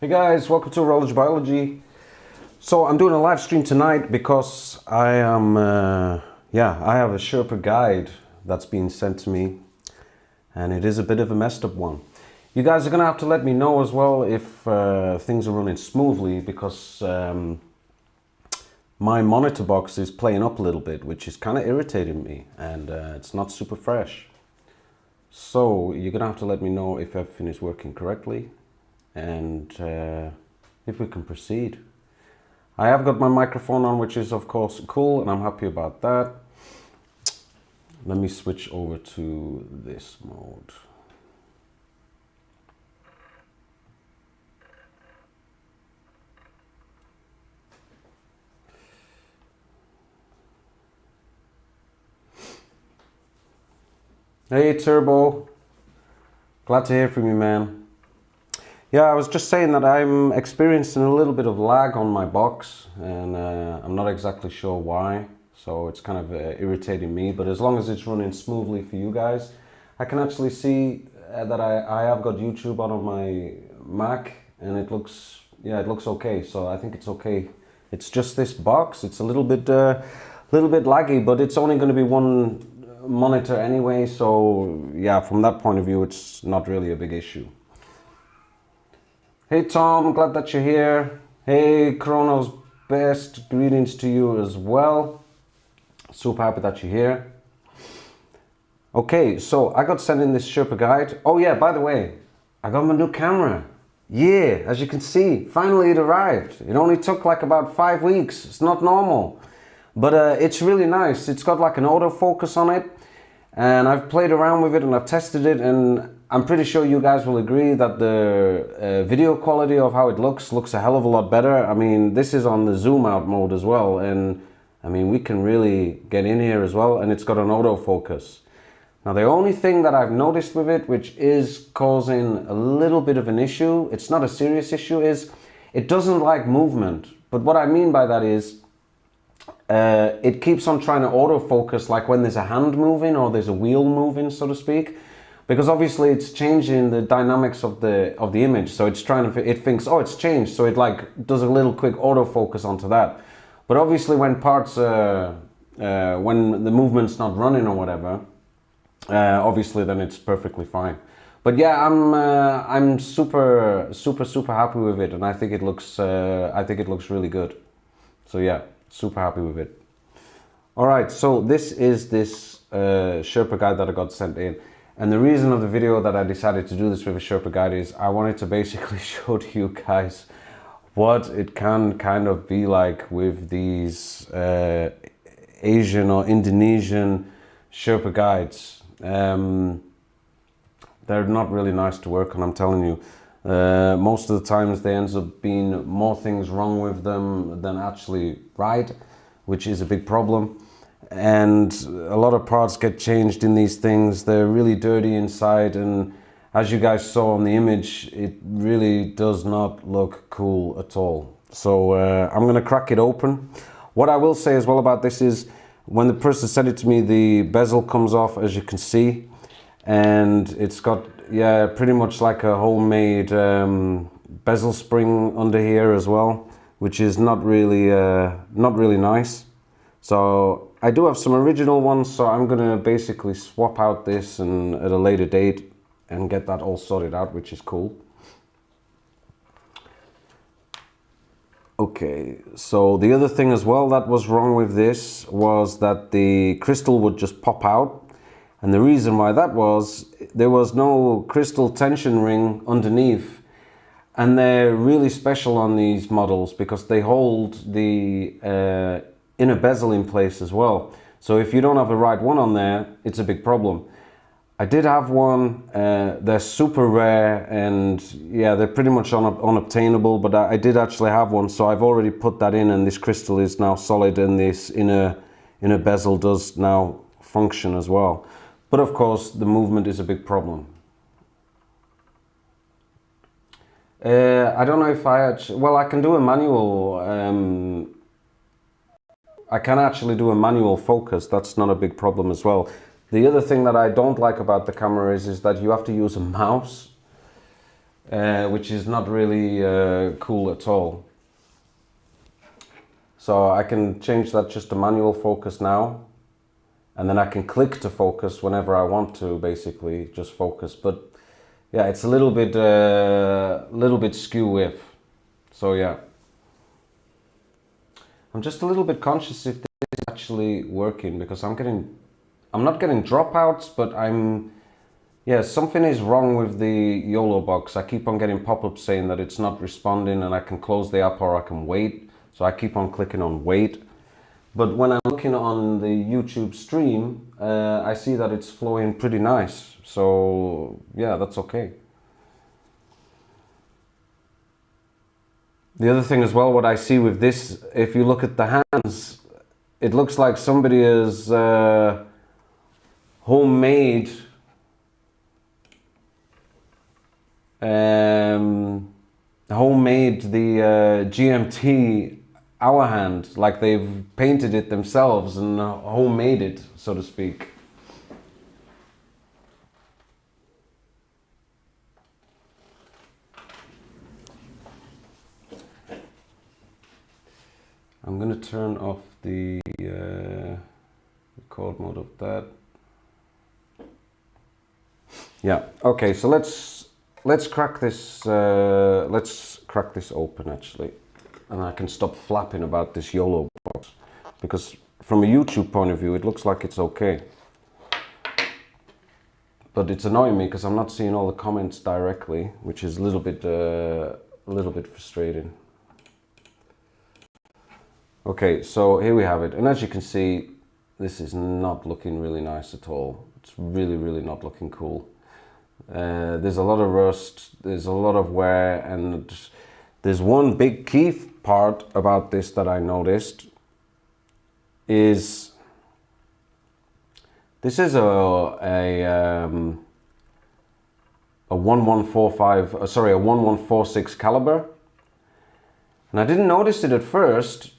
Hey guys, welcome to Horology Biology. So I'm doing a live stream tonight because I am, I have a Sherpa guide that's been sent to me, and it is a bit of a messed up one. You guys are gonna have to let me know as well if things are running smoothly, because my monitor box is playing up a little bit, which is kind of irritating me, and it's not super fresh. So you're gonna have to let me know if everything is working correctly, and if we can proceed. I have got my microphone on, which is of course cool, and I'm happy about that. Let me switch over to this mode. Hey Turbo, glad to hear from you, man. Yeah, I was just saying that I'm experiencing a little bit of lag on my box, and I'm not exactly sure why, so it's kind of irritating me, but as long as it's running smoothly for you guys. I can actually see that I have got YouTube on my Mac, and it looks okay, so I think it's okay. It's just this box, it's a little bit laggy, but it's only going to be one monitor anyway, so yeah, from that point of view it's not really a big issue. Hey Tom, glad that you're here. Hey Chrono's best, greetings to you as well. Super happy that you're here. Okay, so I got sent in this Sherpa guide. Oh yeah, by the way, I got my new camera. Yeah, as you can see, finally it arrived. It only took like about 5 weeks. It's not normal, but it's really nice. It's got like an autofocus on it, and I've played around with it and I've tested it, and I'm pretty sure you guys will agree that the video quality of how it looks a hell of a lot better. I mean, this is on the zoom out mode as well, and I mean, we can really get in here as well, and it's got an autofocus. Now, the only thing that I've noticed with it, which is causing a little bit of an issue, it's not a serious issue, is it doesn't like movement. But what I mean by that is, it keeps on trying to autofocus like when there's a hand moving or there's a wheel moving, so to speak. Because obviously it's changing the dynamics of the image, so it's trying to, it thinks, oh, it's changed, so it like does a little quick autofocus onto that. But obviously when parts, when the movement's not running or whatever, obviously then it's perfectly fine. But yeah, I'm super happy with it, and I think it looks really good. So yeah, super happy with it. All right, so this is this Sherpa guide that I got sent in. And the reason of the video that I decided to do this with a Sherpa guide is I wanted to basically show to you guys what it can kind of be like with these Asian or Indonesian Sherpa guides. They're not really nice to work on, I'm telling you. Most of the times there ends up being more things wrong with them than actually right, which is a big problem. And a lot of parts get changed in these things. They're really dirty inside, and as you guys saw on the image, it really does not look cool at all. So I'm gonna crack it open. What I will say as well about this is, when the person sent it to me, the bezel comes off, as you can see, and it's got, yeah, pretty much like a homemade bezel spring under here as well, which is not really nice. So I do have some original ones, so I'm gonna basically swap out this and at a later date and get that all sorted out, which is cool. Okay, so the other thing as well that was wrong with this was that the crystal would just pop out, and the reason why that was, there was no crystal tension ring underneath, and they're really special on these models because they hold the inner bezel in place as well. So if you don't have the right one on there, it's a big problem. I did have one, they're super rare, and yeah, they're pretty much unobtainable, but I did actually have one, so I've already put that in, and this crystal is now solid, and this inner bezel does now function as well. But of course, the movement is a big problem. I don't know if I actually, well, I can do a manual, I can actually do a manual focus. That's not a big problem as well. The other thing that I don't like about the camera is that you have to use a mouse. which is not really cool at all. So I can change that just to manual focus now, and then I can click to focus whenever I want to, basically just focus. But yeah, it's a little bit skew if. So yeah, I'm just a little bit conscious if this is actually working, because I'm not getting dropouts, but yeah, something is wrong with the YOLO box. I keep on getting pop-ups saying that it's not responding, and I can close the app or I can wait. So I keep on clicking on wait. But when I'm looking on the YouTube stream, I see that it's flowing pretty nice. So yeah, that's okay. The other thing as well, what I see with this, if you look at the hands, it looks like somebody has homemade the GMT hour hand, like they've painted it themselves and homemade it, so to speak. I'm gonna turn off the record mode of that. Yeah, okay, so let's crack this open actually, and I can stop flapping about this YOLO box, because from a YouTube point of view it looks like it's okay, but it's annoying me because I'm not seeing all the comments directly, which is a little bit frustrating. Okay, so here we have it, and as you can see, this is not looking really nice at all. It's really not looking cool. There's a lot of rust, there's a lot of wear, and there's one big key part about this that I noticed is this is a 1146 caliber, and I didn't notice it at first.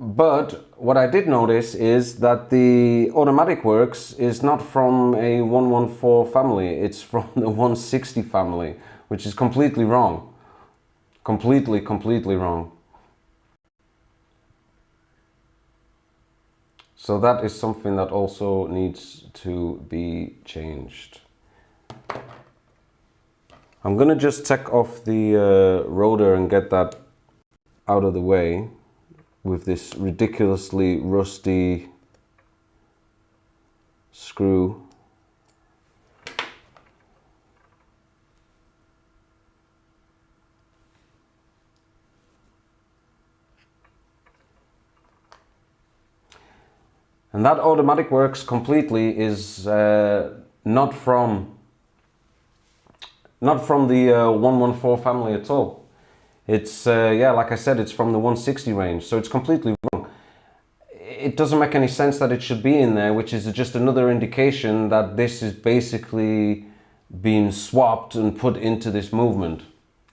But what I did notice is that the automatic works is not from a 114 family, it's from the 160 family, which is completely wrong. Completely wrong. So that is something that also needs to be changed. I'm gonna just take off the rotor and get that out of the way with this ridiculously rusty screw. And that automatic works completely is not from the 114 family at all. It's, yeah, like I said, it's from the 160 range, so it's completely wrong. It doesn't make any sense that it should be in there, which is just another indication that this is basically being swapped and put into this movement.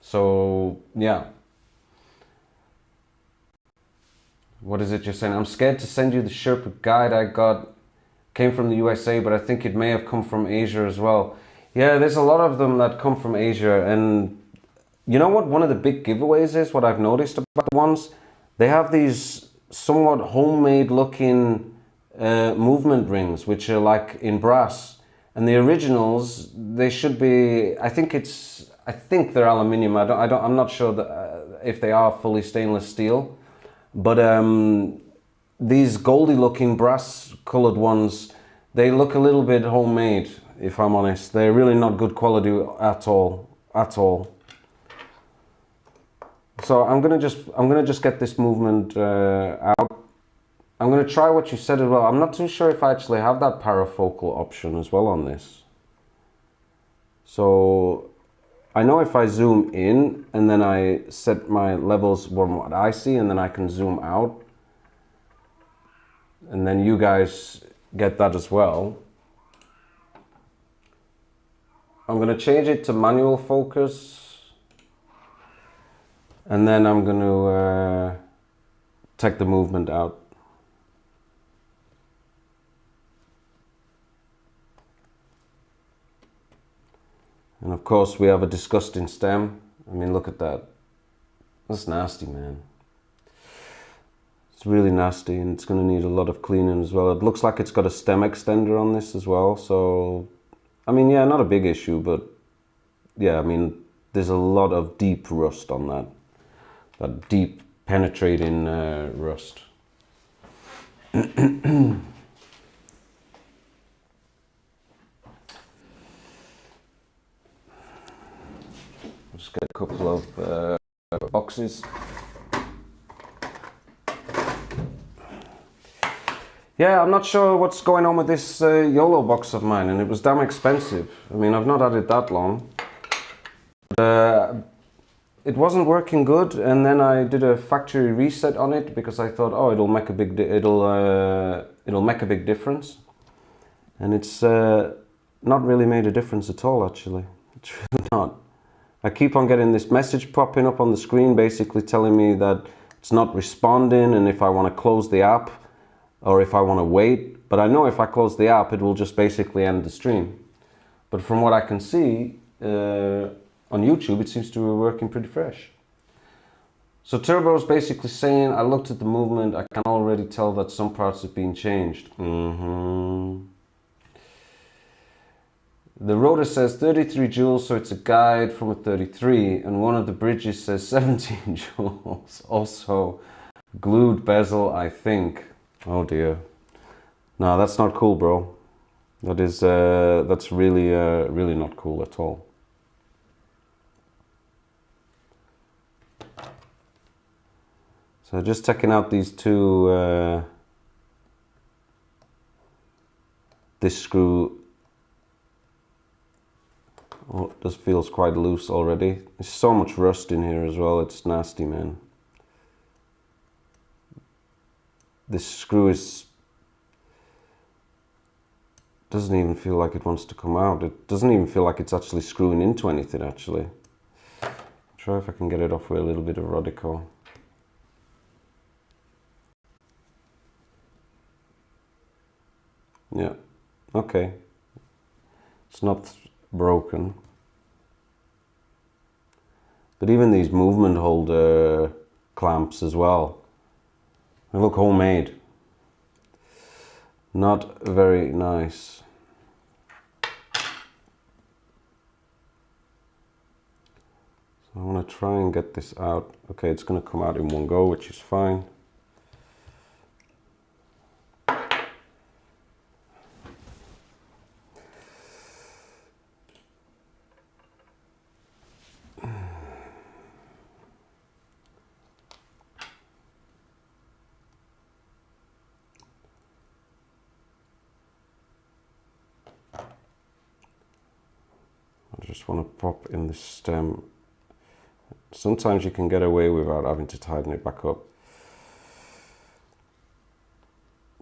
So, yeah. What is it you're saying? I'm scared to send you the Sherpa guide I got. Came from the USA, but I think it may have come from Asia as well. Yeah, there's a lot of them that come from Asia, and you know what one of the big giveaways is, what I've noticed about the ones? They have these somewhat homemade looking movement rings, which are like in brass. And the originals, they should be, I think they're aluminium. I'm not sure that, if they are fully stainless steel. But these goldy looking brass colored ones, they look a little bit homemade, if I'm honest. They're really not good quality at all. So I'm gonna just get this movement out. I'm gonna try what you said as well. I'm not too sure if I actually have that parafocal option as well on this. So I know if I zoom in and then I set my levels from what I see, and then I can zoom out, and then you guys get that as well. I'm gonna change it to manual focus. And then I'm going to take the movement out. And of course we have a disgusting stem. I mean, look at that. That's nasty, man. It's really nasty, and it's going to need a lot of cleaning as well. It looks like it's got a stem extender on this as well, so I mean, yeah, not a big issue, but yeah, I mean, there's a lot of deep rust on that deep penetrating rust. Just get a couple of boxes. Yeah, I'm not sure what's going on with this YOLO box of mine, and it was damn expensive. I mean, I've not had it that long. It wasn't working good, and then I did a factory reset on it because I thought, oh, it'll make a big difference, and it's not really made a difference at all. Actually, it's really not. I keep on getting this message popping up on the screen, basically telling me that it's not responding, and if I want to close the app or if I want to wait. But I know if I close the app, it will just basically end the stream. But from what I can see on YouTube, it seems to be working pretty fresh. So Turbo is basically saying, I looked at the movement, I can already tell that some parts have been changed. The rotor says 33 joules, so it's a guide from a 33, and one of the bridges says 17 joules. Also glued bezel, I think. Oh dear. No, that's not cool, bro. That is, that's really, really not cool at all. So just checking out these two, this screw. Oh, this feels quite loose already. There's so much rust in here as well, it's nasty, man. This screw doesn't even feel like it wants to come out. It doesn't even feel like it's actually screwing into anything, actually. Try if I can get it off with a little bit of Rodico. Yeah, okay. It's not broken. But even these movement holder clamps as well, they look homemade. Not very nice. So I want to try and get this out. Okay, it's going to come out in one go, which is fine. I just want to pop in the stem. Sometimes you can get away without having to tighten it back up.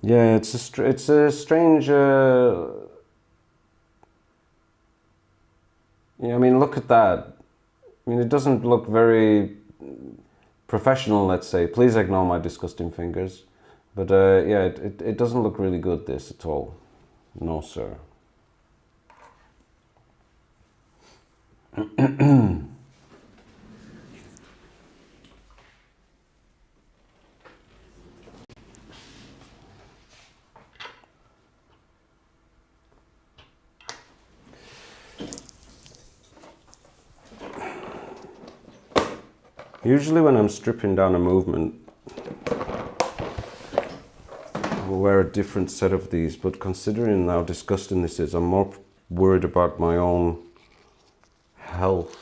Yeah, it's a strange. Yeah, I mean, look at that. I mean, it doesn't look very professional, let's say. Please ignore my disgusting fingers. But yeah, it doesn't look really good, this, at all. No, sir. Usually when I'm stripping down a movement, I'll wear a different set of these, but considering how disgusting this is, I'm more worried about my own health.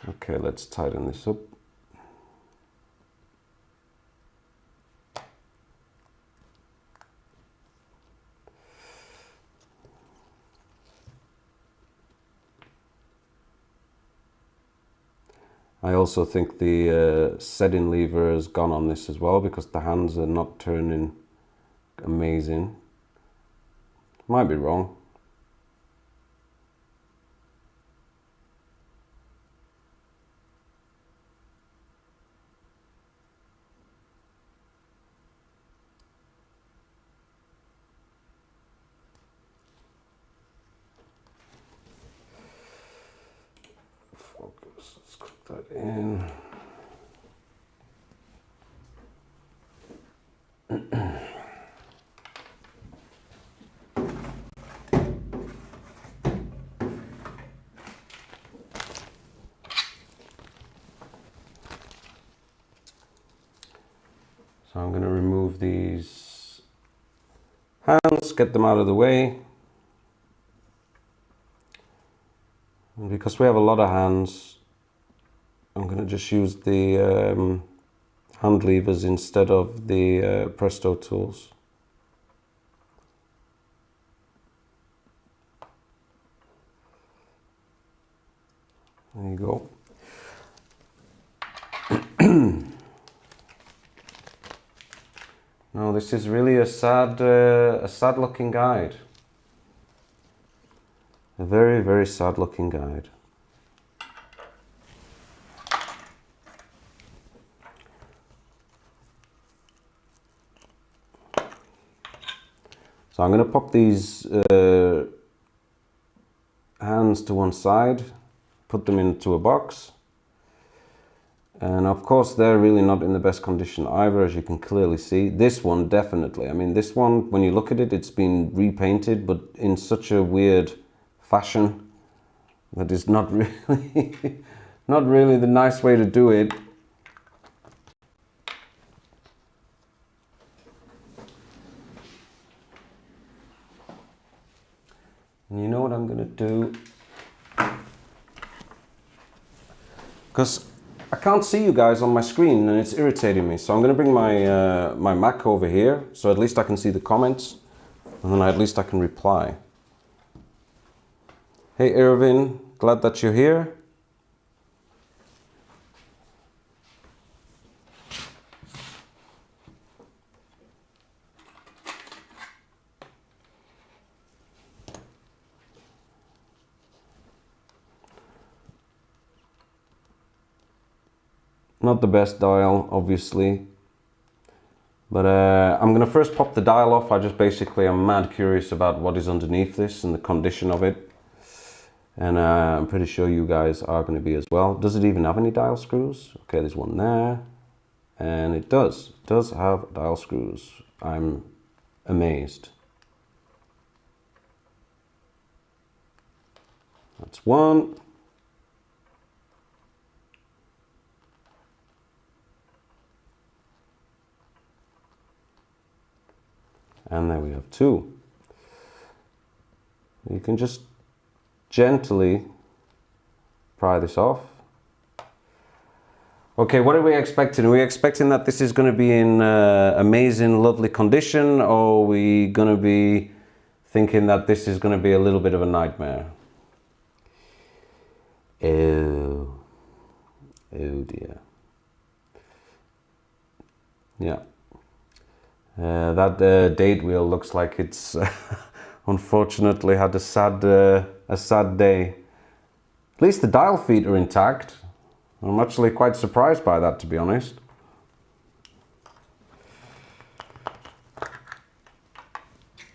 Okay, let's tighten this up. I also think the setting lever has gone on this as well, because the hands are not turning amazing. Might be wrong. Let's click that in. So I'm going to remove these hands, get them out of the way. And because we have a lot of hands, I'm going to just use the hand levers instead of the Presto tools. There you go. No, this is really a sad looking guide. A very, very sad looking guide. So I'm going to pop these hands to one side, put them into a box. And of course they're really not in the best condition either, as you can clearly see. This one definitely, I mean this one, when you look at it, it's been repainted, but in such a weird fashion that is not really, not really the nice way to do it. And you know what I'm gonna do? Because I can't see you guys on my screen and it's irritating me. So I'm going to bring my my Mac over here, so at least I can see the comments, and then at least I can reply. Hey Irvin, glad that you're here. Not the best dial, obviously, but I'm gonna first pop the dial off. I just basically am mad curious about what is underneath this and the condition of it, and I'm pretty sure you guys are going to be as well. Does it even have any dial screws? Okay, there's one there, and it does have dial screws. I'm amazed. That's one. And there we have two. You can just gently pry this off. Okay, what are we expecting? Are we expecting that this is going to be in amazing, lovely condition, or are we going to be thinking that this is going to be a little bit of a nightmare? Oh dear. Yeah. That date wheel looks like it's unfortunately had a sad day. At least the dial feet are intact. I'm actually quite surprised by that, to be honest.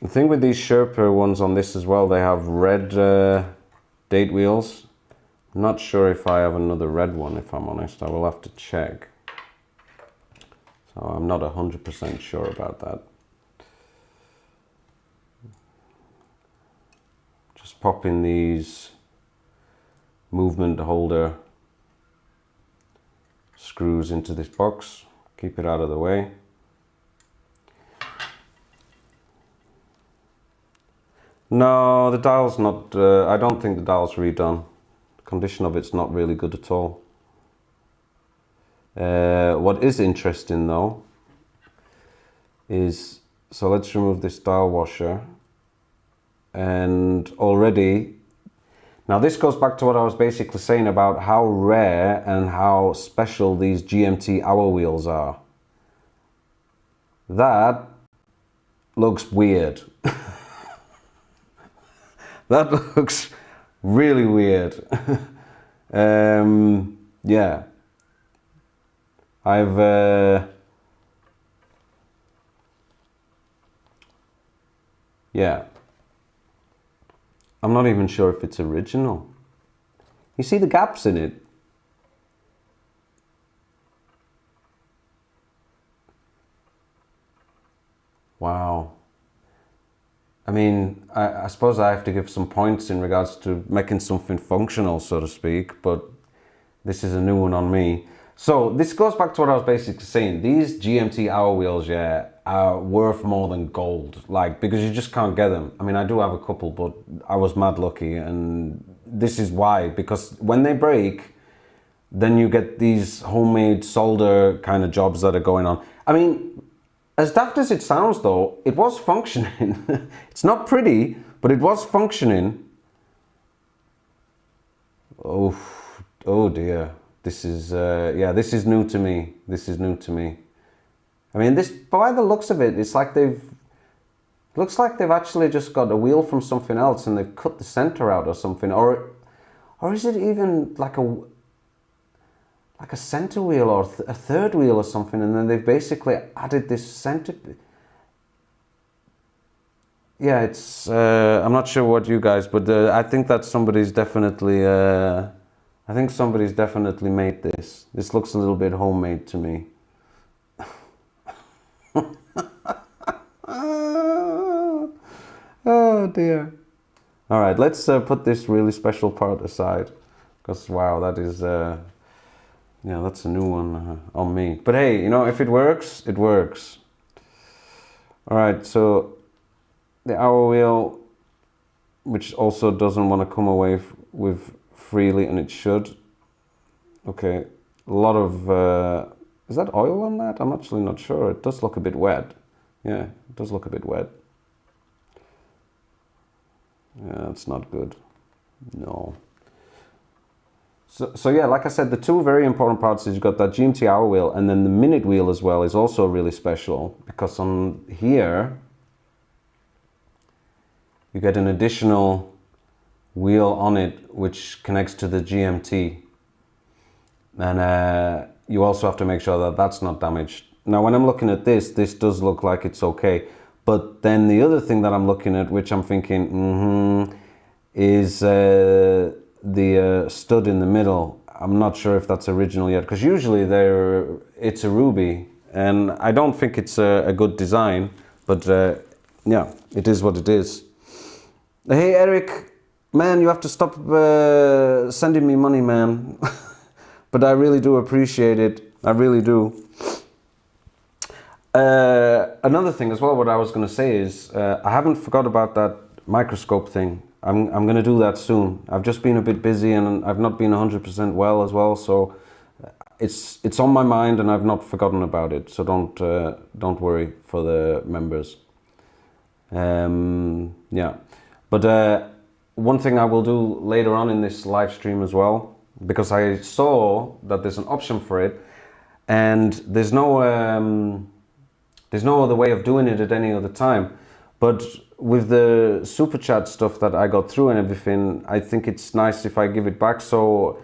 The thing with these Sherpa ones on this as well, they have red date wheels. I'm not sure if I have another red one, if I'm honest. I will have to check. So I'm not 100% sure about that. Just pop in these movement holder screws into this box. Keep it out of the way. No, the dial's not, I don't think the dial's redone. The condition of it's not really good at all. What is interesting though is, so let's remove this dial washer, and already, now this goes back to what I was basically saying about how rare and how special these GMT hour wheels are. That looks weird. That looks really weird. Yeah. Yeah, I'm not even sure if it's original. You see the gaps in it? I mean, I suppose I have to give some points in regards to making something functional, so to speak, but this is a new one on me. So this goes back to what I was basically saying. These GMT hour wheels, yeah, are worth more than gold, like, because you just can't get them. I mean, I do have a couple, but I was mad lucky, and this is why, because when they break, then you get these homemade solder kind of jobs that are going on. I mean, as daft as it sounds though, it was functioning. It's not pretty, but it was functioning. Oh dear. This is, yeah, this is new to me. This is new to me. I mean, this, by the looks of it, it's like looks like they've actually just got a wheel from something else and they've cut the center out or something. Or is it even like a center wheel or a third wheel or something, and then they've basically added this center. Yeah, it's, I'm not sure what you guys, but I think that somebody's definitely, I think somebody's definitely made this. This looks a little bit homemade to me. Oh dear. All right, let's put this really special part aside, because wow, that is, yeah, that's a new one on me. But hey, you know, if it works, it works. All right, so the hour wheel, which also doesn't want to come away with freely, and it should. Okay, a lot of, is that oil on that? I'm actually not sure. It does look a bit wet. Yeah, it does look a bit wet. Yeah, that's not good. No. So yeah, like I said, the two very important parts is you've got that GMT hour wheel, and then the minute wheel as well is also really special, because on here you get an additional wheel on it which connects to the GMT, and you also have to make sure that that's not damaged. Now when I'm looking at this does look like it's okay, but then the other thing that I'm looking at, which I'm thinking is the stud in the middle. I'm not sure if that's original yet, because usually it's a ruby, and I don't think it's a good design, but yeah, it is what it is. Hey Eric, man, you have to stop sending me money, man. But I really do appreciate it. I really do. Another thing as well, what I was going to say is, I haven't forgot about that microscope thing. I'm going to do that soon. I've just been a bit busy and I've not been 100% well as well, so it's on my mind and I've not forgotten about it. So don't worry for the members. Yeah, but one thing I will do later on in this live stream as well, because I saw that there's an option for it, and there's no other way of doing it at any other time. But with the super chat stuff that I got through and everything, I think it's nice if I give it back. So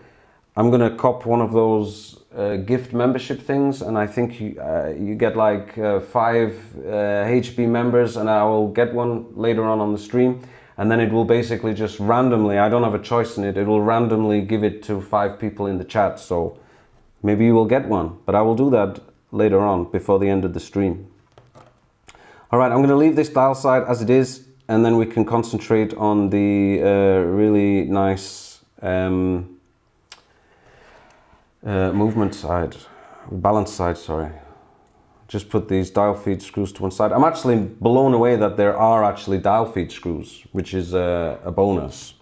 I'm gonna cop one of those gift membership things, and I think you get like 5 HB members, and I will get one later on the stream, and then it will basically just randomly, I don't have a choice in it, it will randomly give it to 5 people in the chat. So maybe you will get one, but I will do that later on before the end of the stream. All right, I'm going to leave this dial side as it is, and then we can concentrate on the really nice movement side, balance side, sorry. Just put these dial feed screws to one side. I'm actually blown away that there are actually dial feed screws, which is a bonus.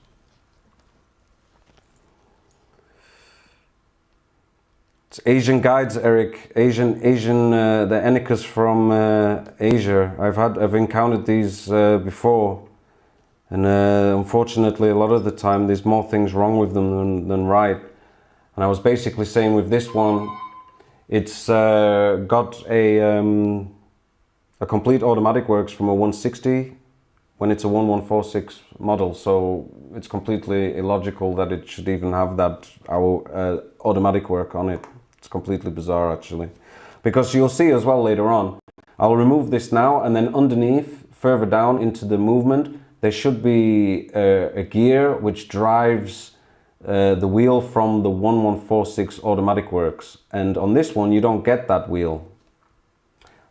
It's Asian guides, Eric. Asian, the Enicars from Asia. I've encountered these before, and unfortunately, a lot of the time, there's more things wrong with them than right. And I was basically saying with this one, it's got a complete automatic works from a 160 when it's a 1146 model, so it's completely illogical that it should even have that automatic work on it. It's completely bizarre actually, because you'll see as well later on. I'll remove this now, and then underneath, further down into the movement, there should be a gear which drives the wheel from the 1146 automatic works, and on this one you don't get that wheel.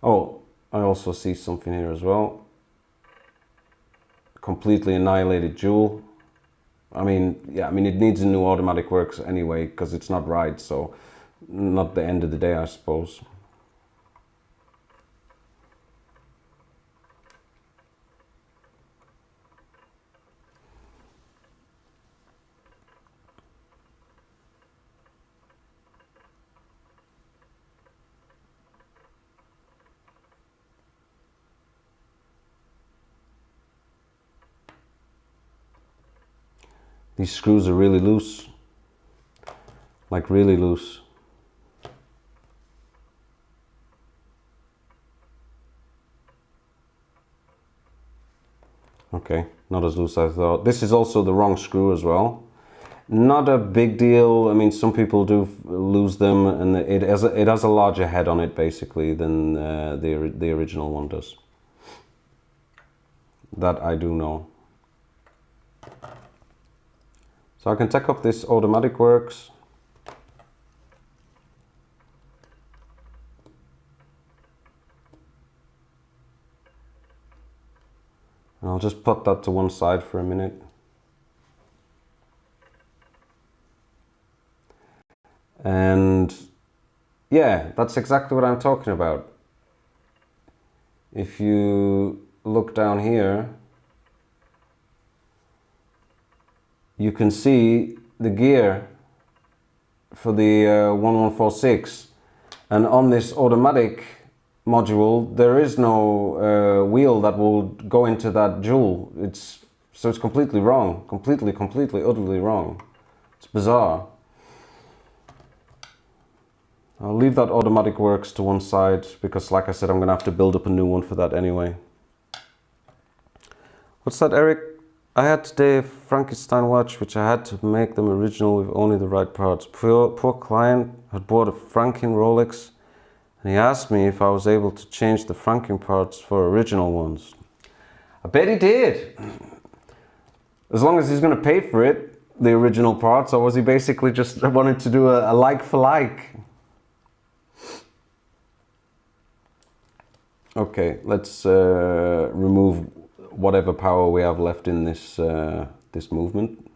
Oh, I also see something here as well. completely annihilated jewel. I mean, yeah, I mean, it needs a new automatic works anyway, because it's not right, so not the end of the day, I suppose. These screws are really loose, like really loose. Okay, not as loose as I thought. This is also the wrong screw as well. Not a big deal. I mean, some people do lose them, and it has a larger head on it basically than the original one does. That I do know. So I can take off this automatic works. And I'll just put that to one side for a minute. And yeah, that's exactly what I'm talking about. If you look down here, you can see the gear for the 1146, and on this automatic module there is no wheel that will go into that jewel. So it's completely wrong, completely utterly wrong. It's bizarre. I'll leave that automatic works to one side because, like I said, I'm gonna have to build up a new one for that anyway. What's that, Eric? I had today a Frankenstein watch which I had to make them original with only the right parts. Poor client had bought a Franken Rolex and he asked me if I was able to change the Franken parts for original ones. I bet he did. As long as he's going to pay for it, the original parts, or was he basically just wanted to do a like for like? Okay, let's remove whatever power we have left in this this movement.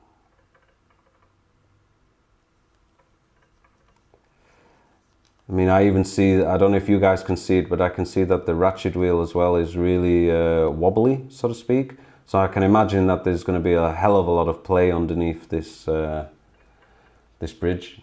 I mean, I even see, I don't know if you guys can see it, but I can see that the ratchet wheel as well is really wobbly, so to speak. So I can imagine that there's going to be a hell of a lot of play underneath this this bridge.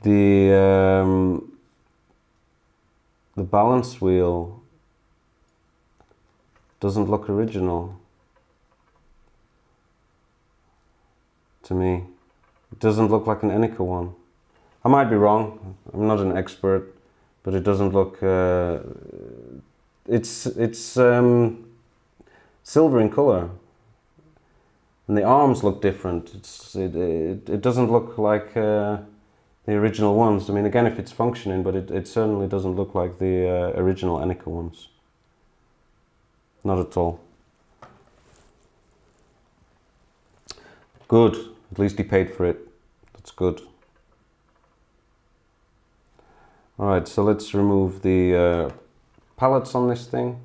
The balance wheel doesn't look original to me. It doesn't look like an Enicar one. I might be wrong. I'm not an expert, but it doesn't look. It's silver in color, and the arms look different. It doesn't look like the original ones. I mean, again, if it's functioning, but it certainly doesn't look like the original Enicar ones. Not at all. Good. At least he paid for it. That's good. All right, so let's remove the pallets on this thing.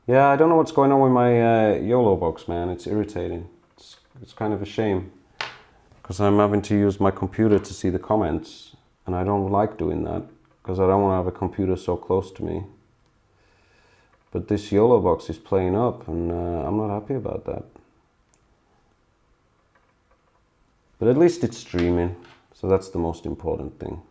Yeah, I don't know what's going on with my YOLO box, man. It's irritating. It's kind of a shame because I'm having to use my computer to see the comments, and I don't like doing that because I don't want to have a computer so close to me. But this YOLO box is playing up, and I'm not happy about that. But at least it's streaming, so that's the most important thing.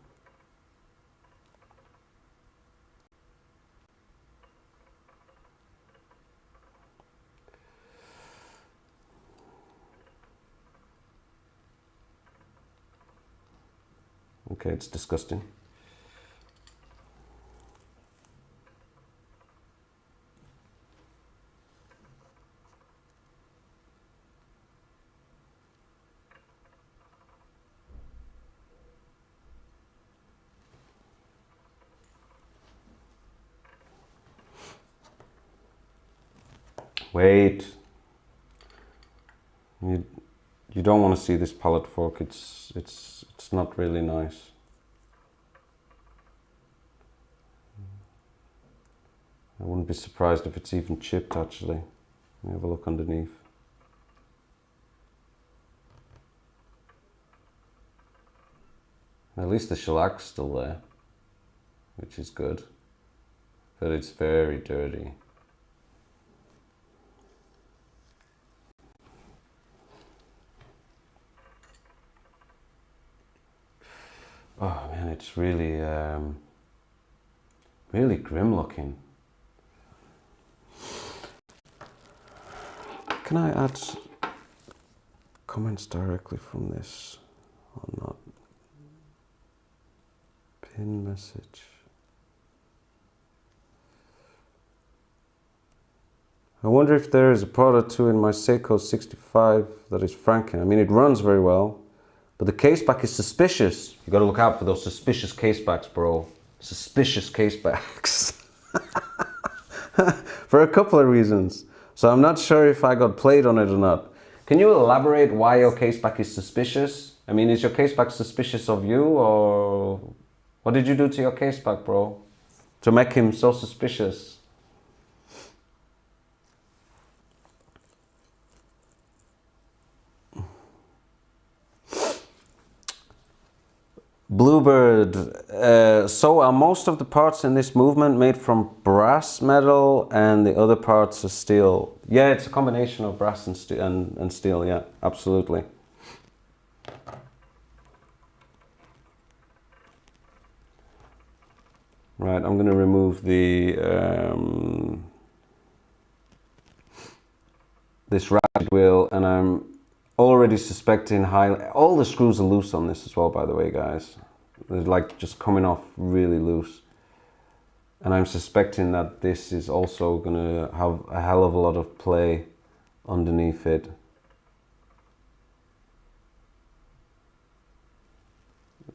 Okay, it's disgusting. Wait. You don't want to see this palette fork. It's not really nice. I wouldn't be surprised if it's even chipped actually. Let me have a look underneath. At least the shellac's still there, which is good, but it's very dirty. Oh man, it's really, really grim looking. Can I add comments directly from this or not? Pin message. I wonder if there is a part or two in my Seiko 65 that is franking. I mean, it runs very well, but the case back is suspicious. You got to look out for those suspicious case backs, bro. Suspicious case backs. For a couple of reasons. So I'm not sure if I got played on it or not. Can you elaborate why your case back is suspicious? I mean, is your case back suspicious of you, or what did you do to your case back, bro, to make him so suspicious? Bluebird, so are most of the parts in this movement made from brass metal and the other parts are steel? Yeah, it's a combination of brass and steel, yeah, absolutely. Right, I'm going to remove the this ratchet wheel, and I'm already suspecting all the screws are loose on this as well, by the way, guys. They're like just coming off really loose. And I'm suspecting that this is also gonna have a hell of a lot of play underneath it.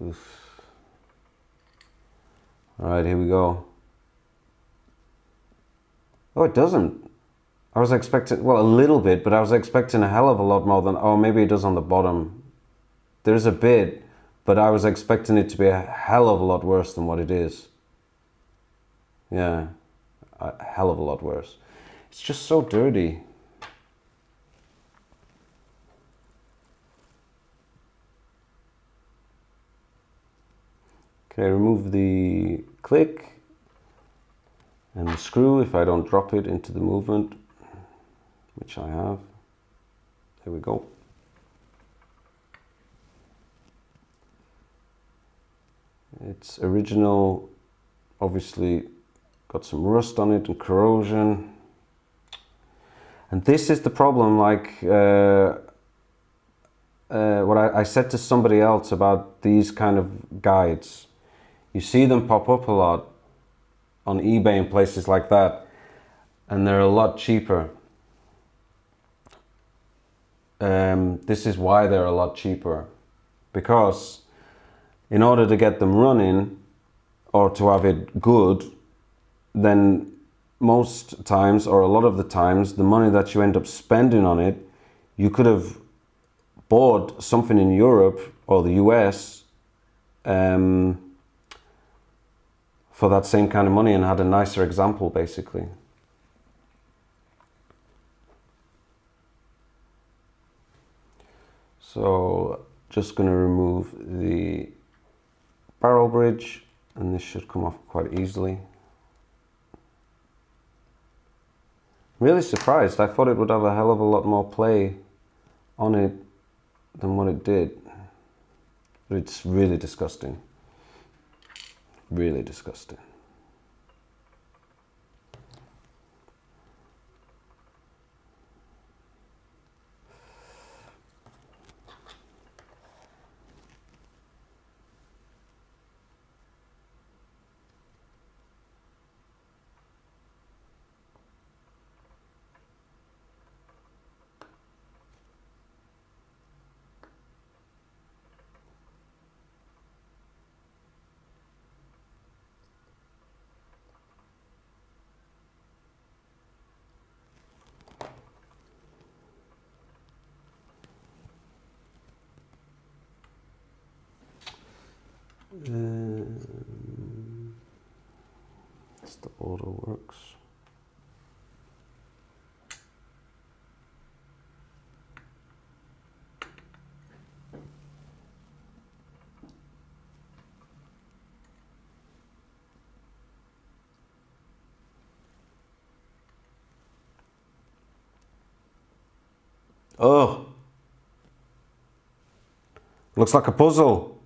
Oof. All right, here we go. Oh, it doesn't. I was expecting, well, a little bit, but I was expecting a hell of a lot more than, oh, maybe it does on the bottom. There's a bit, but I was expecting it to be a hell of a lot worse than what it is. Yeah, a hell of a lot worse. It's just so dirty. Okay, remove the click and the screw if I don't drop it into the movement, which I have. There we go. It's original, obviously got some rust on it and corrosion. And this is the problem, like what I said to somebody else about these kind of guides. You see them pop up a lot on eBay and places like that, and they're a lot cheaper. This is why they're a lot cheaper, because in order to get them running or to have it good, then most times, or a lot of the times, the money that you end up spending on it, you could have bought something in Europe or the US for that same kind of money and had a nicer example, basically. So just going to remove the barrel bridge, and this should come off quite easily. Really surprised. I thought it would have a hell of a lot more play on it than what it did. But it's really disgusting. Really disgusting. auto works. Oh, looks like a puzzle.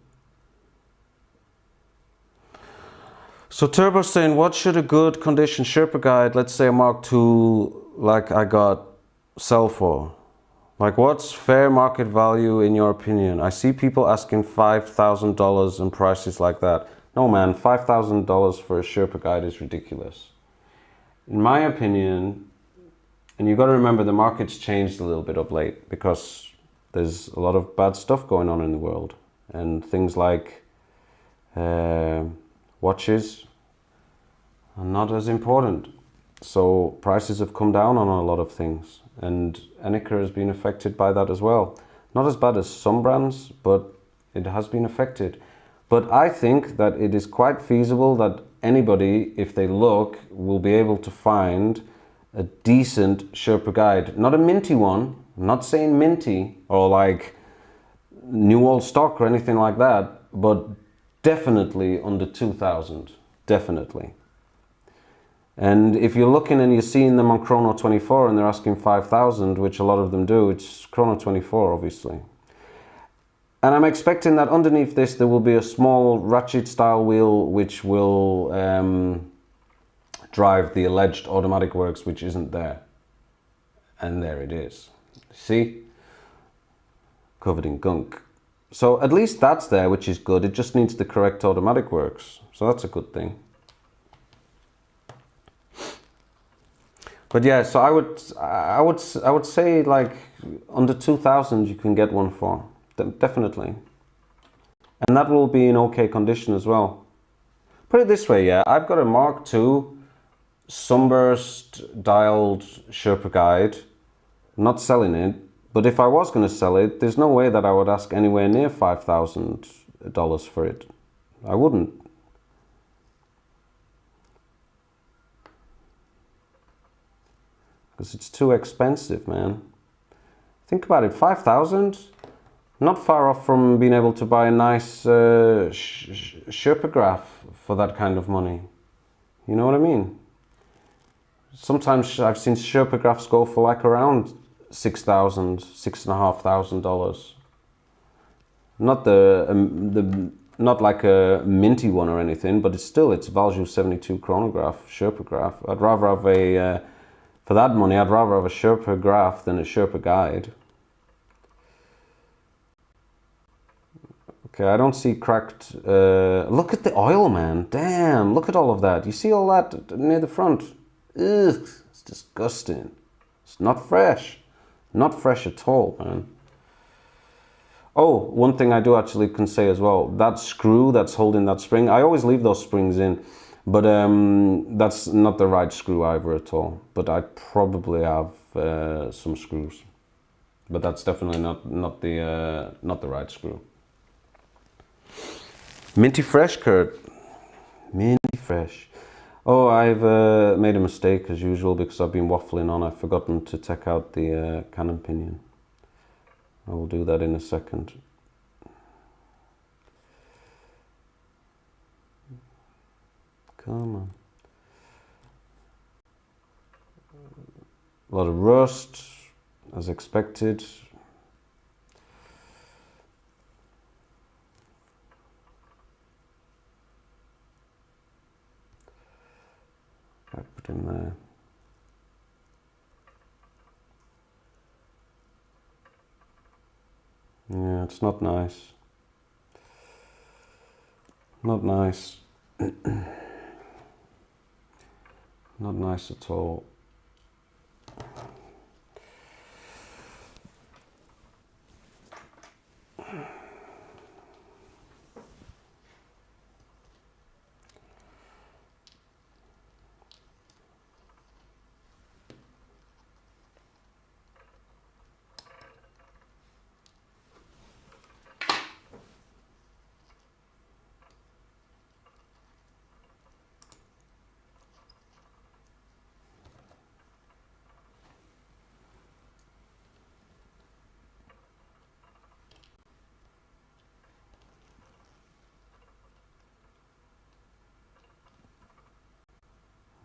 So Turbo's saying, what should a good condition Sherpa guide, let's say a Mark II like I got, sell for? Like, what's fair market value in your opinion? I see people asking $5,000 and prices like that. No man, $5,000 for a Sherpa guide is ridiculous. In my opinion, and you've got to remember the market's changed a little bit of late because there's a lot of bad stuff going on in the world, and things like watches are not as important. So prices have come down on a lot of things, and Enicar has been affected by that as well. Not as bad as some brands, but it has been affected. But I think that it is quite feasible that anybody, if they look, will be able to find a decent Sherpa guide. Not a minty one, I'm not saying minty or like new old stock or anything like that, but definitely under 2,000, definitely. And if you're looking and you're seeing them on Chrono 24 and they're asking 5,000, which a lot of them do, it's Chrono 24 obviously. And I'm expecting that underneath this there will be a small ratchet style wheel which will drive the alleged automatic works, which isn't there. And there it is. See? Covered in gunk. So at least that's there, which is good. It just needs the correct automatic works. So that's a good thing. But yeah, so I would say like under 2,000 you can get one for, definitely. And that will be in okay condition as well. Put it this way, yeah, I've got a Mark II sunburst dialed Sherpa guide. I'm not selling it, but if I was going to sell it, there's no way that I would ask anywhere near $5,000 for it. I wouldn't. Because it's too expensive, man. Think about it, 5,000, not far off from being able to buy a nice Sherpa graph for that kind of money. You know what I mean? Sometimes I've seen Sherpa graphs go for like around $6,000, $6,500. Not not like a minty one or anything, but it's Valjoux 72 chronograph, Sherpa graph. I'd rather have a for that money, I'd rather have a Sherpa graph than a Sherpa guide. Okay, I don't see cracked. Look at the oil, man. Damn, look at all of that. You see all that near the front? Ugh, it's disgusting. It's not fresh. Not fresh at all, man. Oh, one thing I do actually can say as well. That screw that's holding that spring, I always leave those springs in. But that's not the right screw either at all. But I probably have some screws. But that's definitely not the right screw. Minty fresh, Kurt. Minty fresh. Oh, I've made a mistake as usual because I've been waffling on. I've forgotten to take out the cannon pinion. I will do that in a second. Come on. A lot of rust, as expected. I put in there. Yeah, it's not nice. Not nice. Not nice at all.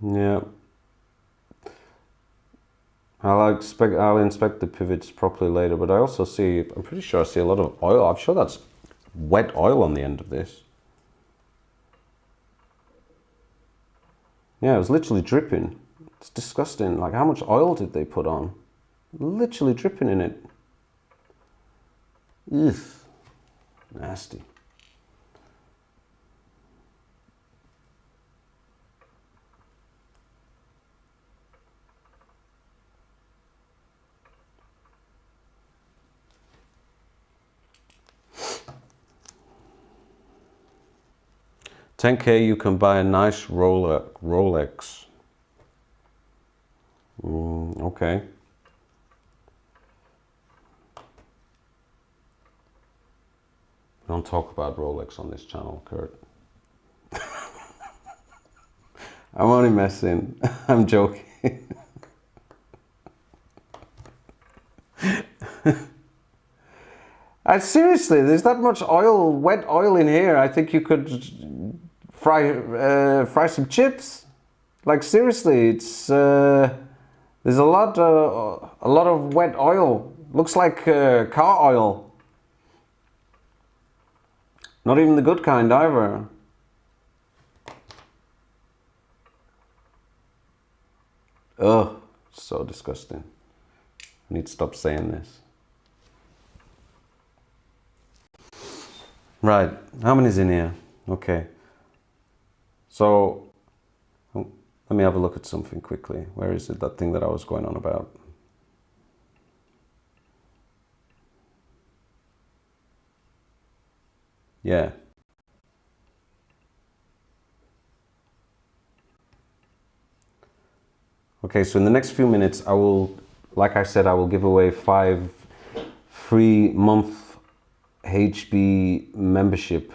Yeah. I'll inspect the pivots properly later, but I also see, I'm pretty sure I see a lot of oil. I'm sure that's wet oil on the end of this. Yeah, it was literally dripping. It's disgusting. Like, how much oil did they put on? Literally dripping in it. Ugh. Nasty. $10K, you can buy a nice Rolex. Okay. Don't talk about Rolex on this channel, Kurt. I'm only messing. I'm joking. Seriously, there's that much oil, wet oil in here. I think you could fry some chips. Like, seriously, it's there's a lot of wet oil. Looks like car oil. Not even the good kind either. Ugh, so disgusting. I need to stop saying this. Right, how many's in here? Okay. So, let me have a look at something quickly. Where is it, that thing that I was going on about? Yeah. Okay, so in the next few minutes, I will, like I said, I will give away 5 free month HB membership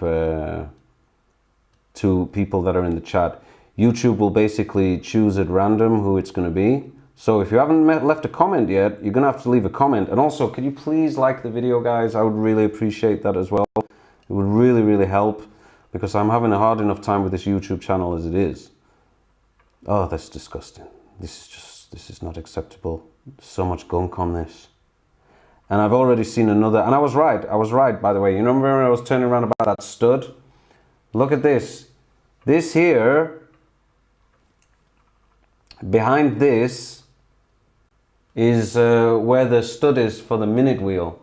to people that are in the chat. YouTube will basically choose at random who it's going to be. So if you haven't left a comment yet, you're going to have to leave a comment. And also, could you please like the video, guys? I would really appreciate that as well. It would really, really help, because I'm having a hard enough time with this YouTube channel as it is. Oh, that's disgusting. This is not acceptable. There's so much gunk on this. And I've already seen another, and I was right, by the way. You remember when I was turning around about that stud? Look at this. This here, behind this, is where the stud is for the minute wheel.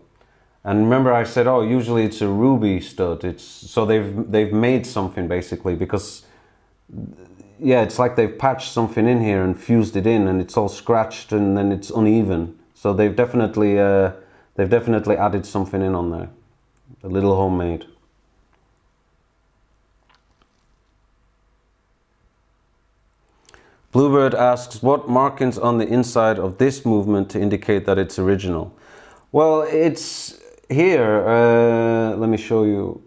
And remember I said, oh, usually it's a ruby stud. So they've made something basically, because yeah, it's like they've patched something in here and fused it in, and it's all scratched and then it's uneven. So they've definitely added something in on there, a little homemade. Bluebird asks, what markings on the inside of this movement to indicate that it's original? Well, it's here. Let me show you.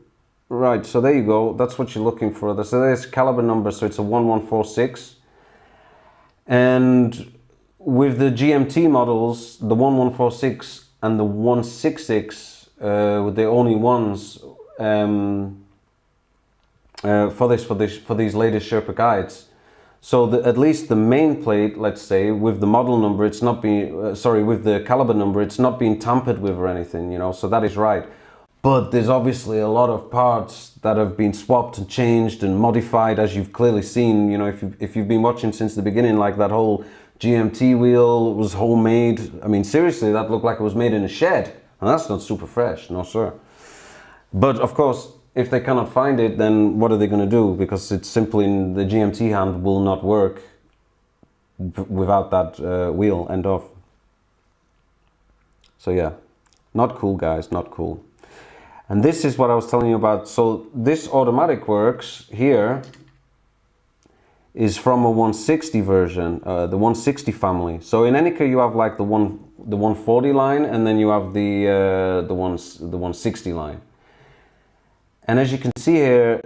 Right, so there you go. That's what you're looking for. So there's caliber number, so it's a 1146. And with the GMT models, the 1146 and the 166 were the only ones for these latest Sherpa guides. So at least the main plate, let's say, with the model number, it's not being, with the caliber number, it's not being tampered with or anything, you know, so that is right. But there's obviously a lot of parts that have been swapped and changed and modified, as you've clearly seen, you know, if you've been watching since the beginning, like that whole GMT wheel was homemade. I mean, seriously, that looked like it was made in a shed, and that's not super fresh, no sir. But of course, if they cannot find it, then what are they going to do? Because it's simply, the GMT hand will not work without that wheel end off. So yeah, not cool, guys, not cool. And this is what I was telling you about. So this automatic works here is from a 160 version, the 160 family. So in Enicar you have like the 140 line, and then you have the 160 line. And as you can see here,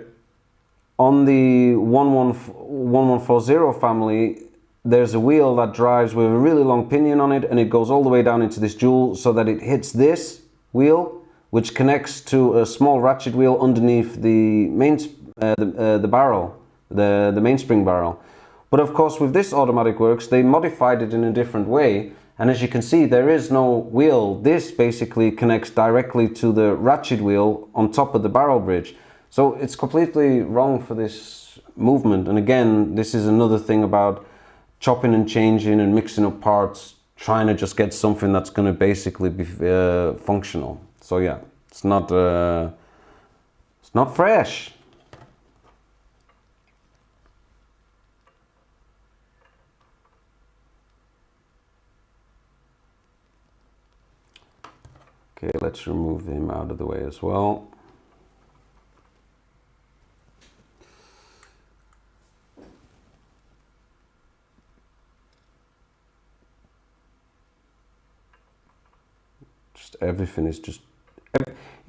on the 1140 family, there's a wheel that drives with a really long pinion on it, and it goes all the way down into this jewel so that it hits this wheel, which connects to a small ratchet wheel underneath the main the barrel, the mainspring barrel. But of course, with this automatic works, they modified it in a different way. And as you can see, there is no wheel. This basically connects directly to the ratchet wheel on top of the barrel bridge. So it's completely wrong for this movement. And again, this is another thing about chopping and changing and mixing up parts, trying to just get something that's going to basically be functional. So yeah, it's not fresh. Okay, let's remove him out of the way as well. Just everything is just, you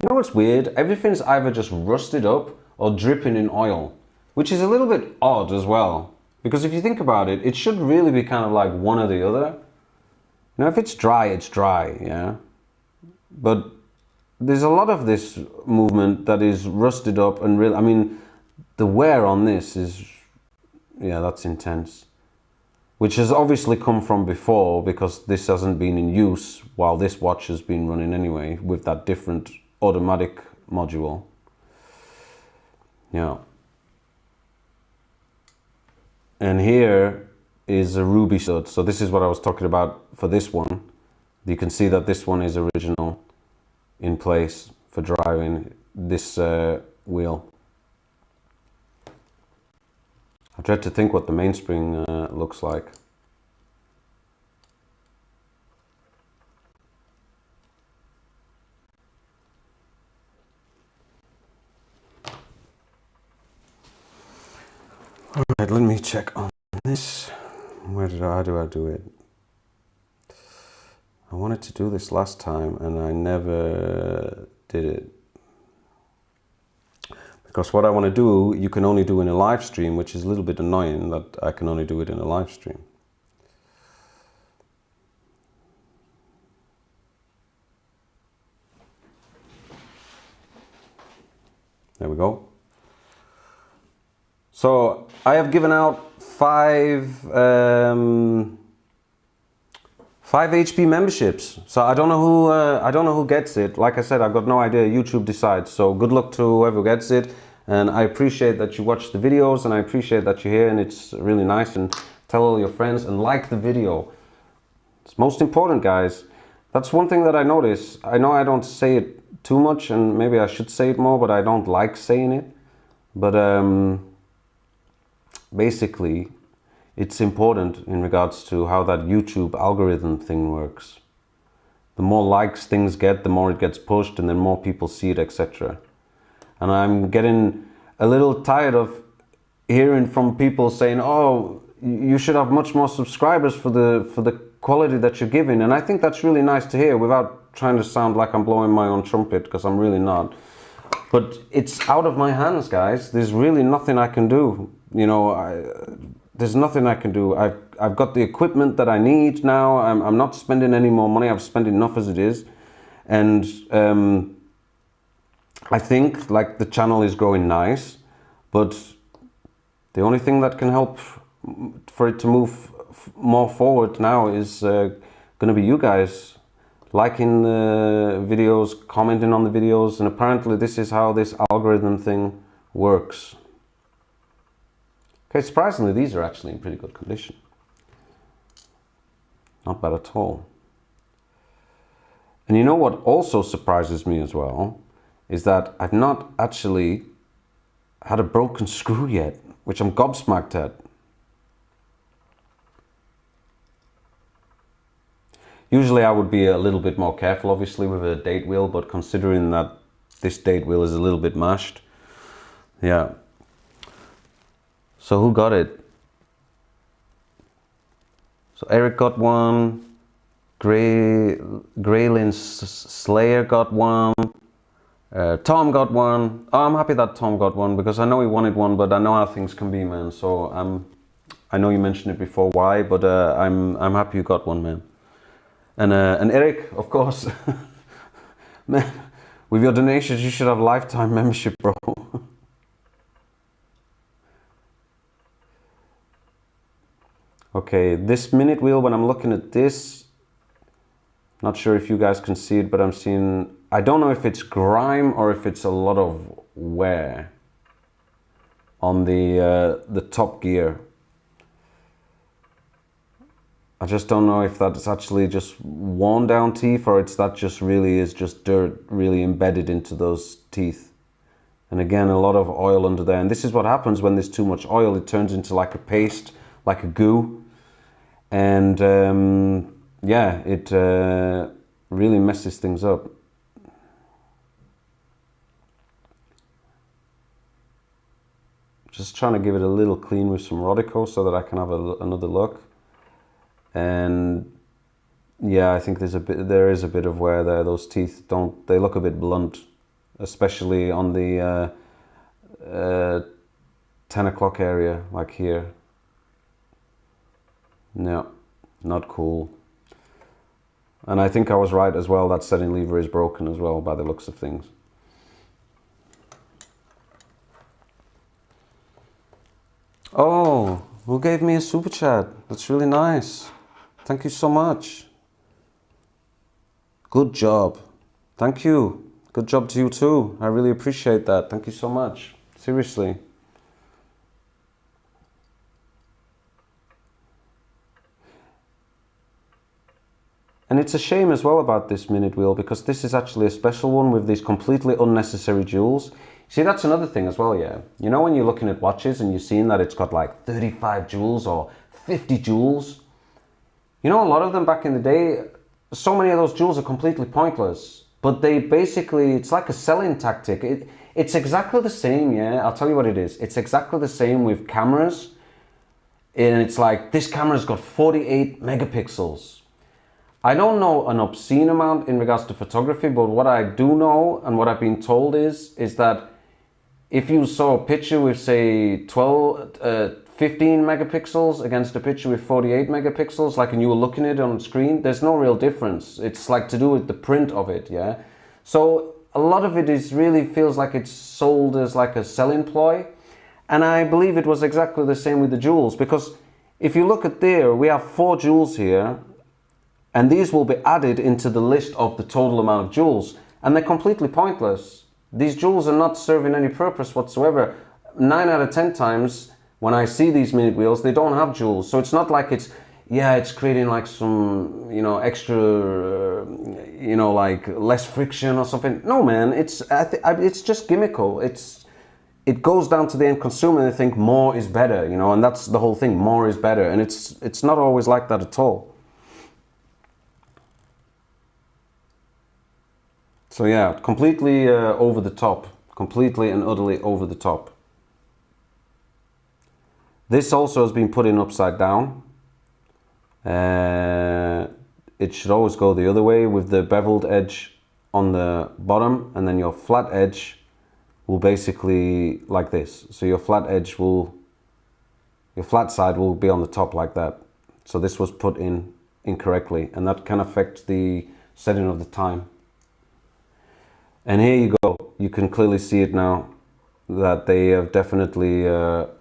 know what's weird? Everything's either just rusted up or dripping in oil, which is a little bit odd as well. Because if you think about it, it should really be kind of like one or the other. You know, if it's dry, yeah? But there's a lot of this movement that is rusted up and real. I mean, the wear on this is, yeah, that's intense. Which has obviously come from before, because this hasn't been in use while this watch has been running anyway, with that different automatic module. Yeah. And here is a ruby stud. So this is what I was talking about for this one. You can see that this one is original in place for driving this wheel. I dread to think what the mainspring looks like. All right, let me check on this. How do I do it? I wanted to do this last time and I never did it. Because what I want to do, you can only do in a live stream, which is a little bit annoying that I can only do it in a live stream. There we go. So I have given out 5 HP memberships. So I don't know who gets it. Like I said, I've got no idea. YouTube decides. So good luck to whoever gets it. And I appreciate that you watch the videos, and I appreciate that you're here, and it's really nice. And tell all your friends and like the video. It's most important, guys. That's one thing that I notice. I know I don't say it too much, and maybe I should say it more, but I don't like saying it. But basically, it's important in regards to how that YouTube algorithm thing works. The more likes things get, the more it gets pushed, and then more people see it, etc. And I'm getting a little tired of hearing from people saying, oh, you should have much more subscribers for the quality that you're giving. And I think that's really nice to hear, without trying to sound like I'm blowing my own trumpet, because I'm really not. But it's out of my hands, guys. There's really nothing I can do. You know, there's nothing I can do. I've got the equipment that I need now. I'm not spending any more money. I've spent enough as it is. And I think like the channel is growing nice, but the only thing that can help for it to move more forward now is going to be you guys liking the videos, commenting on the videos, and apparently this is how this algorithm thing works. Okay, surprisingly, these are actually in pretty good condition. Not bad at all. And you know what also surprises me as well, is that I've not actually had a broken screw yet, which I'm gobsmacked at. Usually I would be a little bit more careful, obviously, with a date wheel, but considering that this date wheel is a little bit mashed, yeah. So who got it? So Eric got one, Graylin Slayer got one, Tom got one. Oh, I'm happy that Tom got one, because I know he wanted one, but I know how things can be, man. So I know you mentioned it before why, but I'm happy you got one, man. And Eric, of course, man, with your donations you should have lifetime membership, bro. Okay, this minute wheel, when I'm looking at this, not sure if you guys can see it, but I'm seeing, I don't know if it's grime or if it's a lot of wear on the top gear. I just don't know if that's actually just worn down teeth or it's that just really is just dirt really embedded into those teeth. And again, a lot of oil under there. And this is what happens when there's too much oil. It turns into like a paste, like a goo. And yeah, it really messes things up. Just trying to give it a little clean with some Rodico so that I can have another look. And yeah, I think there is a bit of wear there. Those teeth they look a bit blunt, especially on the 10 o'clock area, like here. No, not cool. And I think I was right as well, that setting lever is broken as well by the looks of things. Oh, who gave me a super chat? That's really nice. Thank you so much. Good job. Thank you. Good job to you too. I really appreciate that. Thank you so much. Seriously. And it's a shame as well about this minute wheel, because this is actually a special one with these completely unnecessary jewels. See, that's another thing as well, yeah. You know when you're looking at watches and you're seeing that it's got like 35 jewels or 50 jewels? You know, a lot of them back in the day, so many of those jewels are completely pointless. But they basically, it's like a selling tactic. It's exactly the same, yeah. I'll tell you what it is. It's exactly the same with cameras. And it's like, this camera's got 48 megapixels. I don't know an obscene amount in regards to photography, but what I do know and what I've been told is that if you saw a picture with, say, 15 megapixels against a picture with 48 megapixels, like, and you were looking at it on the screen, there's no real difference. It's like to do with the print of it, yeah? So a lot of it really feels like it's sold as like a selling ploy. And I believe it was exactly the same with the jewels, because if you look at there, we have 4 jewels here, and these will be added into the list of the total amount of jewels, and they're completely pointless. These jewels are not serving any purpose whatsoever. 9 out of 10 times when I see these minute wheels, they don't have jewels. So it's not like it's creating like some, you know, extra, you know, like less friction or something. No, man, it's just gimmickal. It goes down to the end consumer and they think more is better, you know, and that's the whole thing. More is better, and it's not always like that at all. So yeah, completely over the top, completely and utterly over the top. This also has been put in upside down. It should always go the other way with the beveled edge on the bottom, and then your flat edge will basically like this. So your flat side will be on the top like that. So this was put in incorrectly, and that can affect the setting of the time. And here you go, you can clearly see it now that they have definitely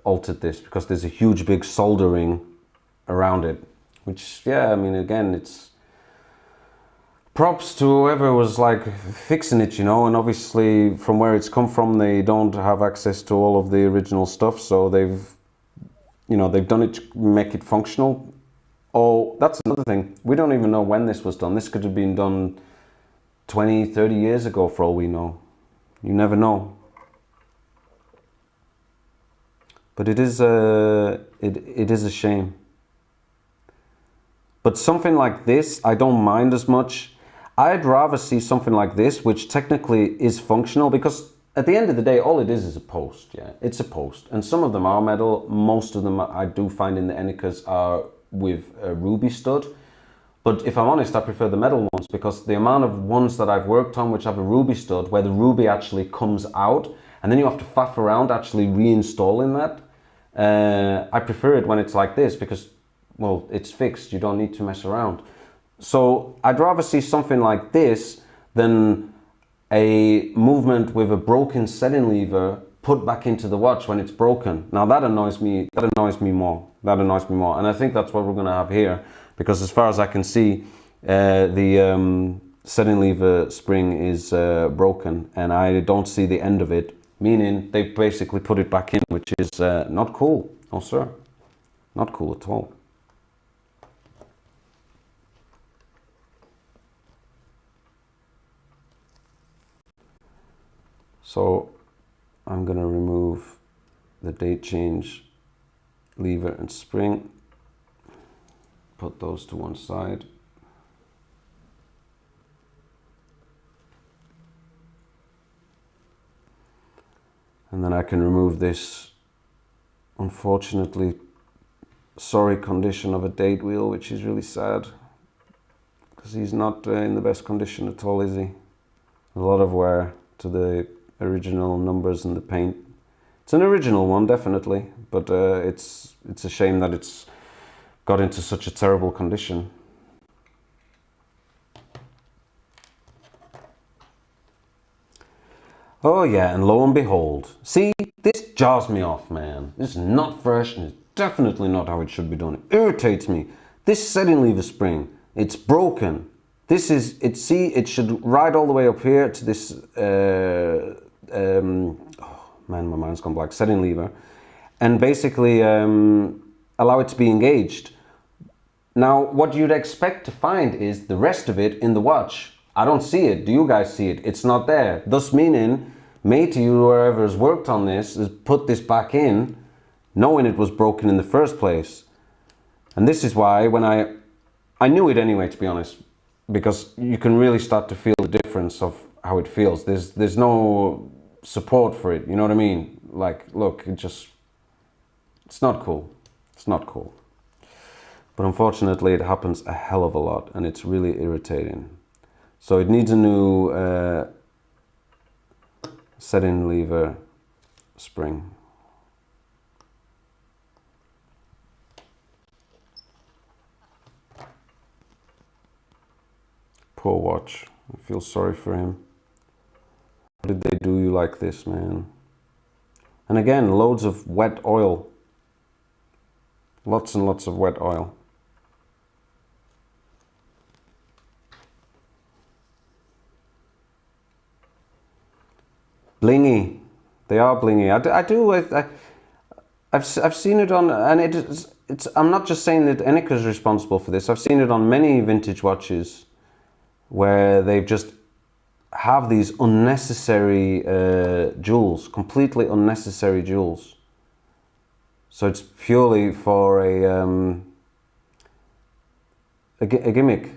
altered this, because there's a huge big soldering around it, which, yeah, I mean, again, it's props to whoever was like fixing it, you know, and obviously from where it's come from, they don't have access to all of the original stuff, so they've done it to make it functional. Oh, that's another thing, we don't even know when this was done. This could have been done 20, 30 years ago for all we know. You never know. But it is a shame. But something like this, I don't mind as much. I'd rather see something like this, which technically is functional, because at the end of the day, all it is a post, yeah? It's a post. And some of them are metal. Most of them I do find in the Enicars are with a ruby stud. But if I'm honest, I prefer the metal ones, because the amount of ones that I've worked on which have a ruby stud, where the ruby actually comes out, and then you have to faff around actually reinstalling that. I prefer it when it's like this, because, well, it's fixed. You don't need to mess around. So I'd rather see something like this than a movement with a broken setting lever put back into the watch when it's broken. Now that annoys me more, That annoys me more. And I think that's what we're going to have here, because as far as I can see, the setting lever spring is broken, and I don't see the end of it, meaning they've basically put it back in, which is not cool. No, sir. Not cool at all. So I'm going to remove the date change lever and spring, put those to one side. And then I can remove this, unfortunately, sorry condition of a date wheel, which is really sad, because he's not in the best condition at all, is he? A lot of wear to the original numbers and the paint. It's an original one, definitely, but it's a shame that it's got into such a terrible condition. Oh yeah, and lo and behold, see, this jars me off, man. This is not fresh, and it's definitely not how it should be done. It irritates me. This setting lever spring, it's broken. This is, see, it should ride all the way up here to this, oh man, my mind's gone blank, setting lever, and basically allow it to be engaged. Now, what you'd expect to find is the rest of it in the watch. I don't see it. Do you guys see it? It's not there. Thus meaning, Matey, whoever has worked on this, has put this back in, knowing it was broken in the first place. And this is why, when I knew it anyway, to be honest, because you can really start to feel the difference of how it feels. There's no support for it, you know what I mean? Like, look, it's not cool. It's not cool. But unfortunately, it happens a hell of a lot, and it's really irritating. So it needs a new setting lever spring. Poor watch. I feel sorry for him. How did they do you like this, man? And again, loads of wet oil. Lots and lots of wet oil. Blingy. They are blingy. I've seen it on, and it's. I'm not just saying that Enicar is responsible for this. I've seen it on many vintage watches, where they've just have these unnecessary jewels, completely unnecessary jewels. So it's purely for a gimmick.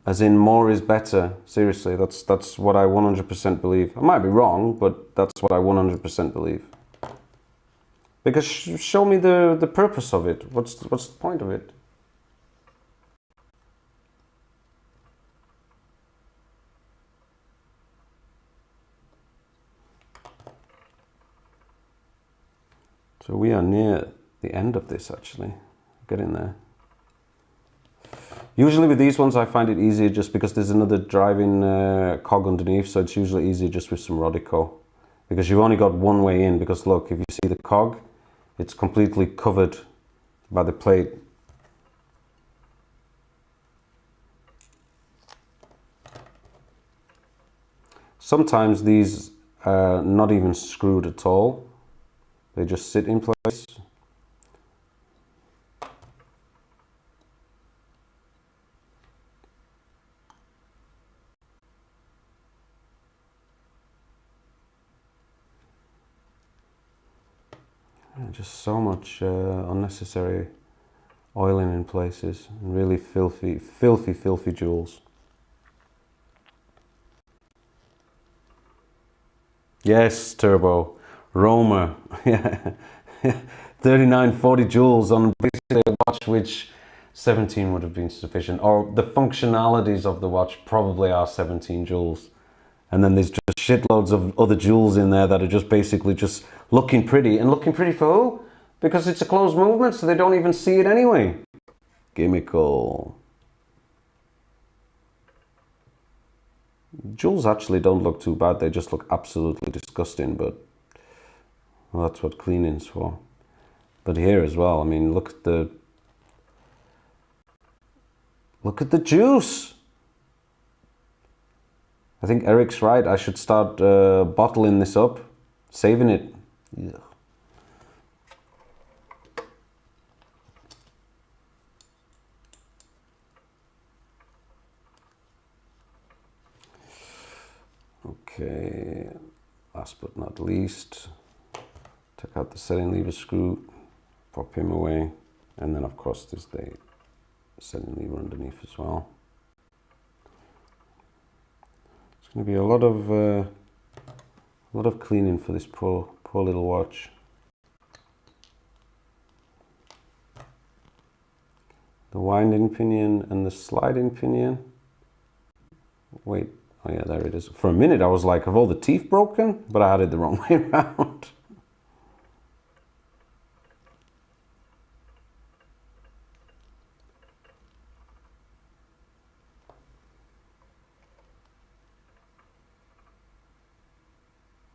As in, more is better. Seriously, that's what I 100% believe. I might be wrong, but that's what I 100% believe. Because show me the purpose of it. What's the point of it? So we are near the end of this, actually. Get in there. Usually with these ones I find it easier just because there's another driving cog underneath, so it's usually easier just with some Rodico. Because you've only got one way in, because look, if you see the cog, it's completely covered by the plate. Sometimes these are not even screwed at all. They just sit in place. Just so much unnecessary oiling in places, and really filthy, filthy, filthy jewels. Yes, Turbo, Roma, yeah, 39, 40 joules on basically a watch which 17 would have been sufficient, or the functionalities of the watch probably are 17 joules. And then there's just shitloads of other jewels in there that are just basically just looking pretty. And looking pretty for who? Because it's a closed movement, so they don't even see it anyway. Gimmickle. Jewels actually don't look too bad. They just look absolutely disgusting, but well, that's what cleaning's for. But here as well, I mean, look at the juice. I think Eric's right. I should start bottling this up, saving it. Ugh. Okay, last but not least, take out the setting lever screw, pop him away, and then of course there's the setting lever underneath as well. It's going to be a lot of cleaning for this poor little watch. The winding pinion and the sliding pinion. Wait. Oh yeah, there it is. For a minute I was like, have all the teeth broken? But I had it the wrong way around.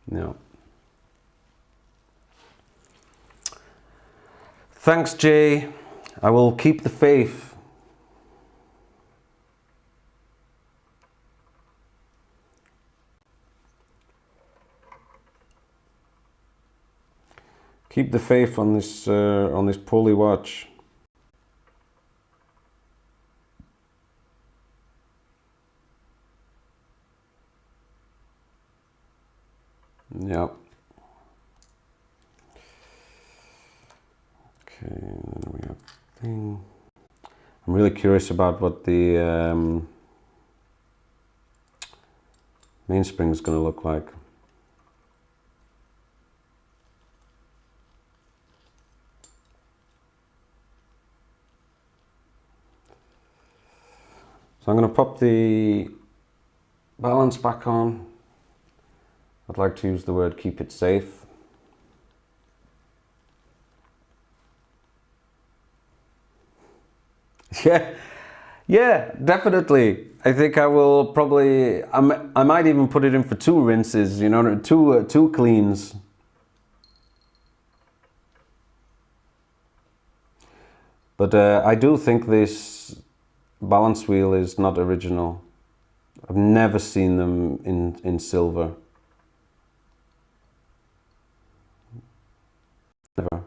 No. Thanks, Jay. I will keep the faith. Keep the faith on this poorly watch. Yep. Okay, then we have thing. I'm really curious about what the mainspring is going to look like. So I'm going to pop the balance back on. I'd like to use the word keep it safe. Yeah, definitely. I think I will probably, I might even put it in for 2 rinses, you know, two cleans. But I do think this balance wheel is not original. I've never seen them in silver. Never.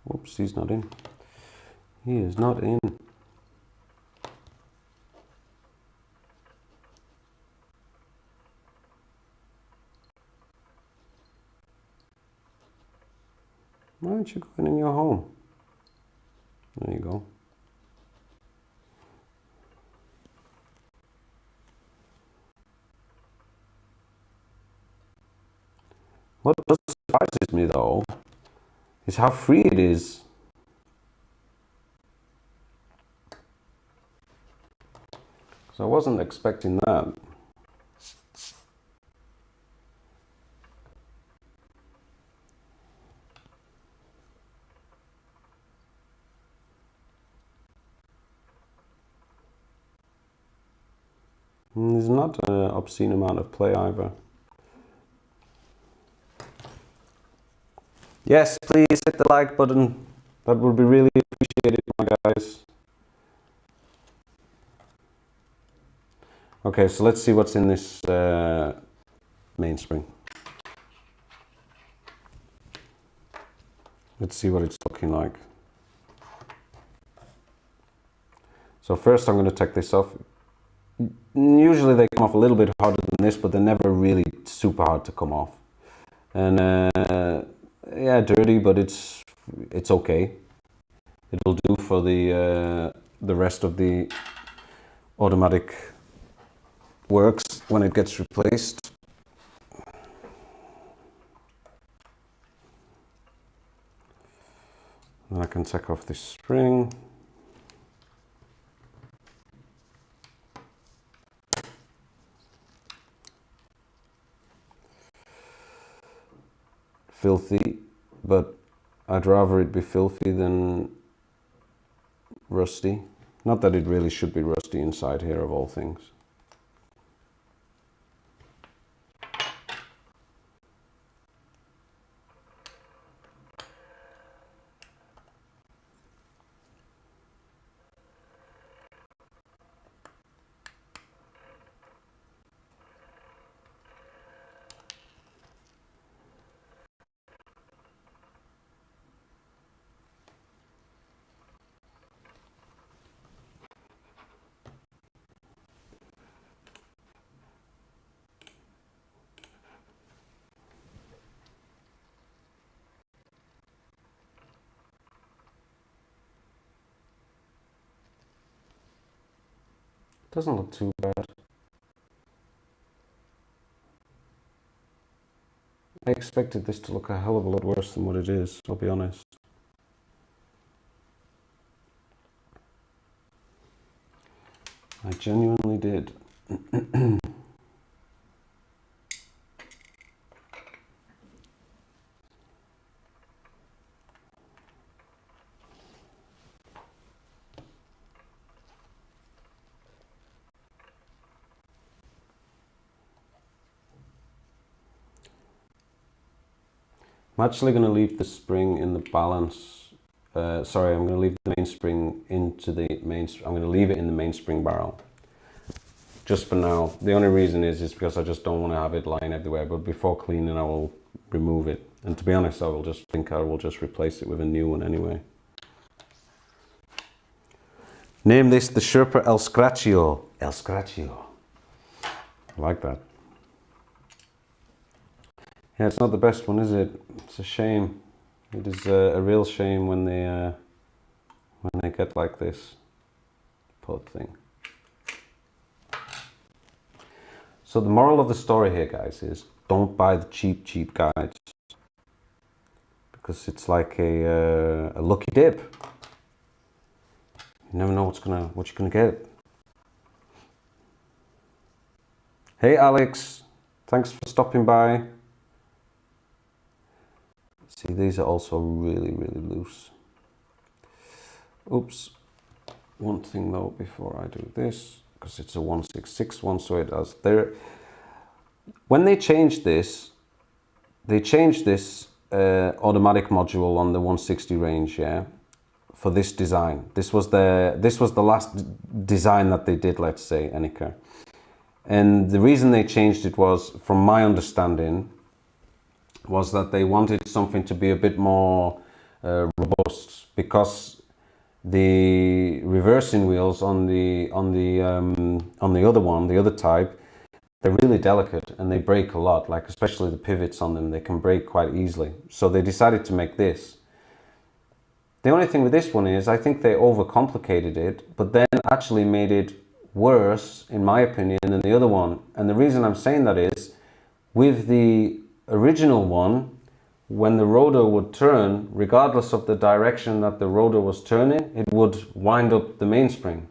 Whoops, he's not in. He is not in. Why aren't you going in your home? There you go. What surprises me though is how free it is. So I wasn't expecting that. And there's not an obscene amount of play either. Yes, please hit the like button. That would be really appreciated, my guys. Okay, so let's see what's in this mainspring. Let's see what it's looking like. So first I'm going to take this off. Usually they come off a little bit harder than this, but they're never really super hard to come off. And yeah, dirty, but it's okay. It'll do for the rest of the automatic works when it gets replaced. And I can take off this spring. Filthy, but I'd rather it be filthy than rusty. Not that it really should be rusty inside here of all things. Doesn't look too bad. I expected this to look a hell of a lot worse than what it is, I'll be honest. I genuinely did. I'm actually going to leave the spring in the balance. Sorry, I'm going to leave the mainspring into the I'm going to leave it in the mainspring barrel. Just for now. The only reason is because I just don't want to have it lying everywhere. But before cleaning, I will remove it. And to be honest, I will just replace it with a new one anyway. Name this the Sherpa El Scratchio. El Scratchio. I like that. Yeah, it's not the best one, is it? It's a shame. It is a real shame when they get like this. Poor thing. So the moral of the story here, guys, is don't buy the cheap guides, because it's like a lucky dip. You never know what you're gonna get. Hey, Alex, thanks for stopping by. See, these are also really loose. Oops. One thing though, before I do this, because it's a 166 one, so it does. When they changed this, automatic module on the 160 range, yeah, for this design. This was the last design that they did, let's say, Enicar. And the reason they changed it was, from my understanding, was that they wanted something to be a bit more robust, because the reversing wheels on the other one, the other type, they're really delicate and they break a lot, like especially the pivots on them, they can break quite easily. So they decided to make this. The only thing with this one is, I think they overcomplicated it, but then actually made it worse, in my opinion, than the other one. And the reason I'm saying that is, with the original one, when the rotor would turn, regardless of the direction that the rotor was turning, it would wind up the mainspring.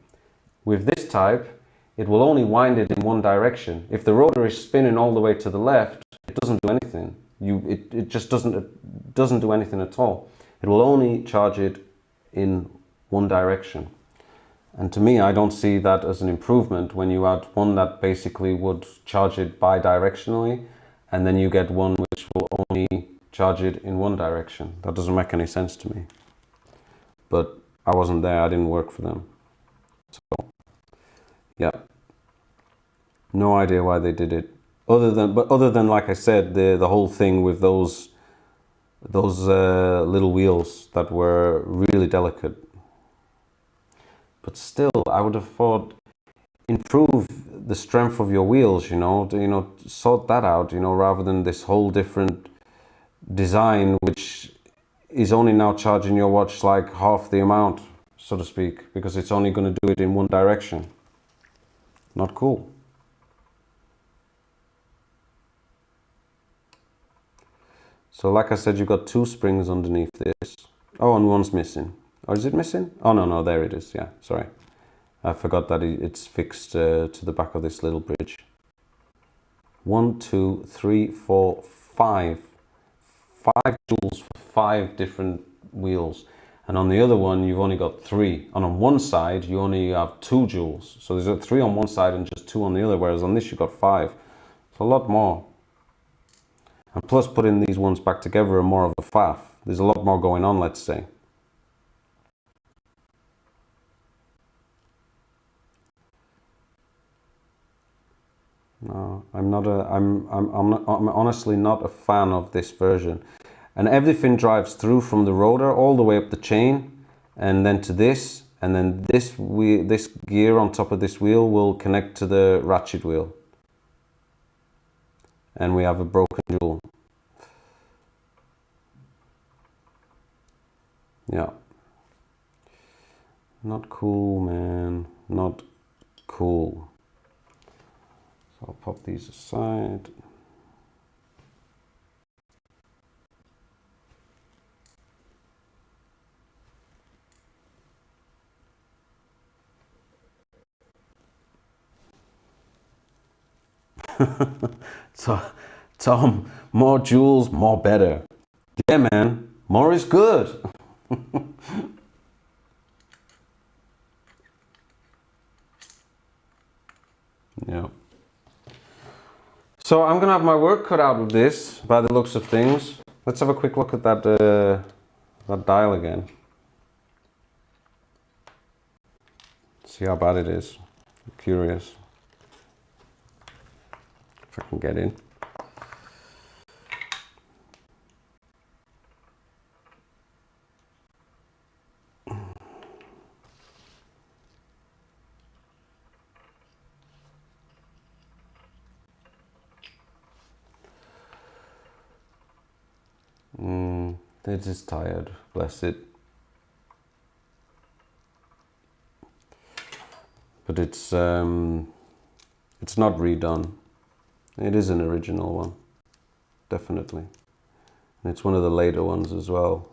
With this type, it will only wind it in one direction. If the rotor is spinning all the way to the left, it doesn't do anything. It just doesn't do anything at all. It will only charge it in one direction. And to me, I don't see that as an improvement when you add one that basically would charge it bi-directionally, and then you get one which will only charge it in one direction. That doesn't make any sense to me. But I wasn't there, I didn't work for them. So, yeah. No idea why they did it. Other than, like I said, the whole thing with those little wheels that were really delicate. But still, I would have thought, improve the strength of your wheels, sort that out, rather than this whole different design, which is only now charging your watch like half the amount, so to speak, because it's only going to do it in one direction. Not cool. So like I said, you've got two springs underneath this. Oh, and one's missing. Or is it missing? Oh, no, there it is. Yeah, sorry. I forgot that it's fixed to the back of this little bridge. 1, 2, 3, 4, 5. 5 tools for 5 different wheels. and on the other one you've only got 3, and on one side you only have 2 jewels. So there's 3 on one side and just 2 on the other, whereas on this you've got 5. It's a lot more. And plus putting these ones back together are more of a faff. There's a lot more going on, let's say. No, I'm honestly not a fan of this version. And everything drives through from the rotor all the way up the chain, and then to this, and then this gear on top of this wheel will connect to the ratchet wheel. And we have a broken jewel. Yeah. Not cool, man. Not cool. So I'll pop these aside. So, Tom, more jewels, more better. Yeah, man, more is good. Yeah. So I'm gonna have my work cut out with this, by the looks of things. Let's have a quick look at that that dial again. See how bad it is. I'm curious if I can get in. It is tired, bless it. But it's not redone. It is an original one, definitely. And it's one of the later ones as well,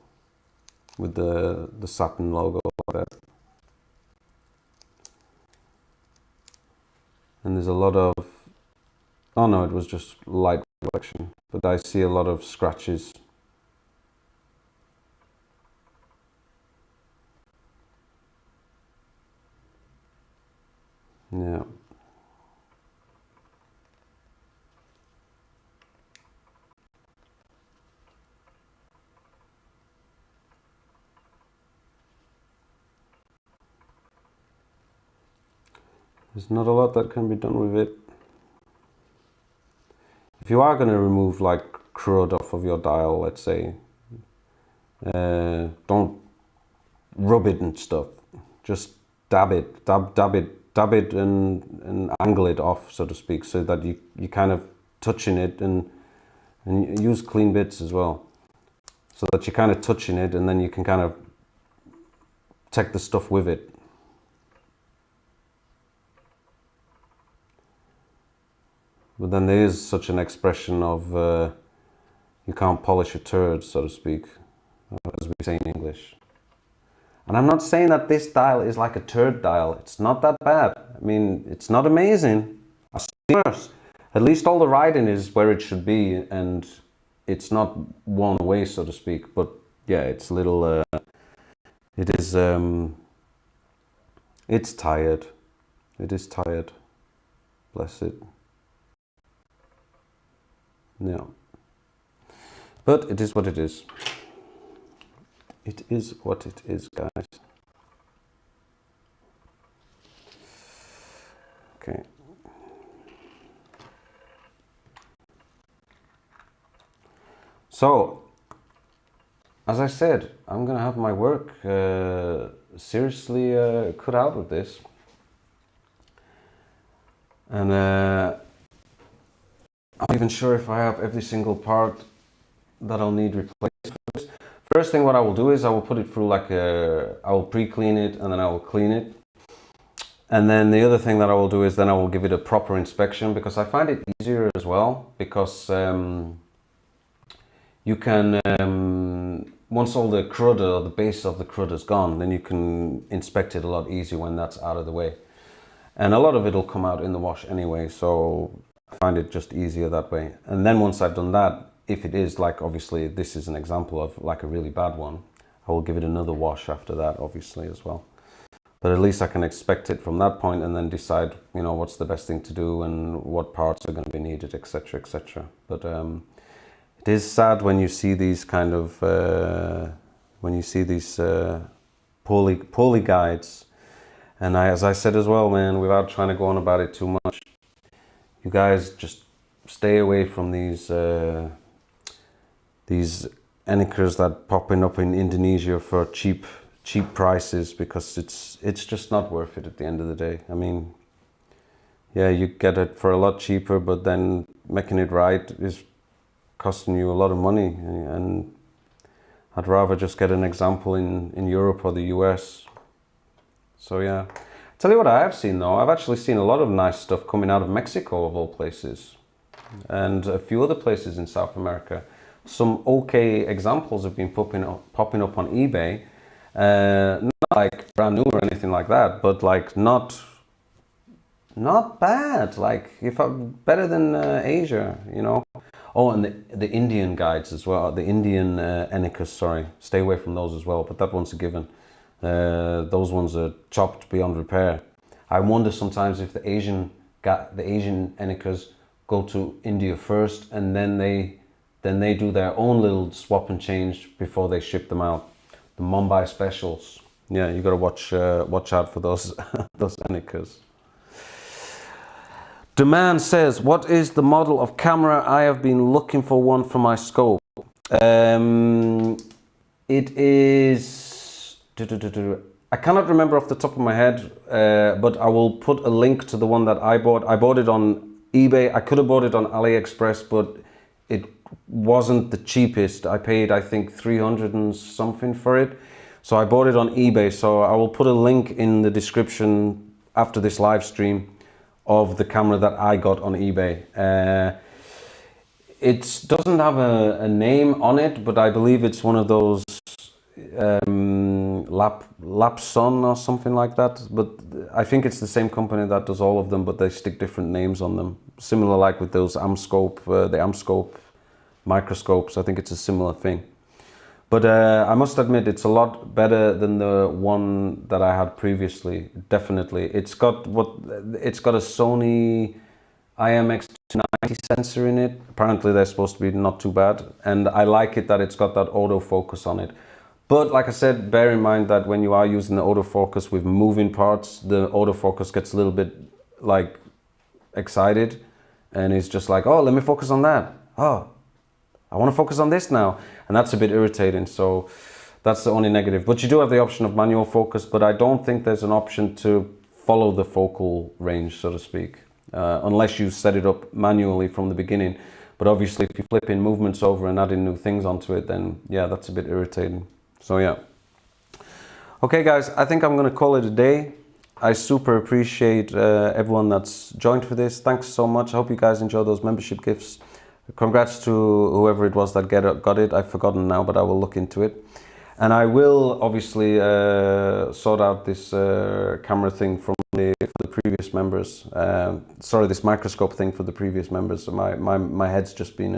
with the satin logo on it. And there's a lot of, oh no, it was just light reflection, but I see a lot of scratches. Yeah. There's not a lot that can be done with it. If you are going to remove like crud off of your dial, let's say, don't rub it and stuff. Just dab it and angle it off, so to speak, so that you kind of touching it, and use clean bits as well, so that you're kind of touching it, and then you can kind of take the stuff with it. But then there is such an expression of you can't polish a turd, so to speak, as we say in English. And I'm not saying that this dial is like a turd dial. It's not that bad. I mean, it's not amazing. I've seen worse. At least all the writing is where it should be, and it's not one way, so to speak. But yeah, it's a little. It is. It's tired. It is tired. Bless it. No. But it is what it is. It is what it is, guys. Okay. So, as I said, I'm gonna have my work seriously cut out with this. And I'm not even sure if I have every single part that I'll need replaced for this. First thing what I will do is I will put it through like I will pre-clean it, and then I will clean it. And then the other thing that I will do is then I will give it a proper inspection, because I find it easier as well, because you can, once all the crud or the base of the crud is gone, then you can inspect it a lot easier when that's out of the way. And a lot of it will come out in the wash anyway, so I find it just easier that way. And then once I've done that, if it is like, obviously this is an example of like a really bad one, I will give it another wash after that, obviously, as well. But at least I can expect it from that point and then decide, you know, what's the best thing to do and what parts are going to be needed, etc., etc. But it is sad when you see these kind of, poorly guides. And as I said as well, man, without trying to go on about it too much, you guys just stay away from these Enicars that popping up in Indonesia for cheap prices, because it's just not worth it at the end of the day. I mean, yeah, you get it for a lot cheaper, but then making it right is costing you a lot of money, and I'd rather just get an example in Europe or the US. So yeah, tell you what I have seen though, I've actually seen a lot of nice stuff coming out of Mexico of all places, and a few other places in South America. Some okay examples have been popping up on eBay. Not like brand new or anything like that, but like not bad, like better than Asia, you know. Oh, and the Indian guides as well, the Indian Enicar, sorry, stay away from those as well, but that one's a given. Those ones are chopped beyond repair. I wonder sometimes if the Asian Enicars go to India first, and then they do their own little swap and change before they ship them out. The Mumbai specials. Yeah, you got to watch out for those those Enicars. The man says, what is the model of camera? I have been looking for one for my scope. It is... I cannot remember off the top of my head, but I will put a link to the one that I bought. I bought it on eBay. I could have bought it on AliExpress, but it wasn't the cheapest. I paid, I think, 300 and something for it. So I bought it on eBay. So I will put a link in the description after this live stream of the camera that I got on eBay. It doesn't have a name on it, but I believe it's one of those Lapson or something like that. But I think it's the same company that does all of them, but they stick different names on them. Similar like with those Amscope, the Amscope microscopes. I think it's a similar thing. But I must admit, it's a lot better than the one that I had previously. Definitely, it's got a Sony IMX290 sensor in it. Apparently, they're supposed to be not too bad, and I like it that it's got that autofocus on it. But like I said, bear in mind that when you are using the autofocus with moving parts, the autofocus gets a little bit like excited, and it's just like, oh, let me focus on that. Oh, I want to focus on this now. And that's a bit irritating. So that's the only negative. But you do have the option of manual focus, but I don't think there's an option to follow the focal range, so to speak, unless you set it up manually from the beginning. But obviously, if you flip in movements over and add in new things onto it, then yeah, that's a bit irritating. So yeah. Okay, guys, I think I'm going to call it a day. I super appreciate everyone that's joined for this. Thanks so much. I hope you guys enjoy those membership gifts. Congrats to whoever it was that got it. I've forgotten now, but I will look into it. And I will obviously sort out this camera thing for the previous members. Sorry, this microscope thing for the previous members. So my head's just been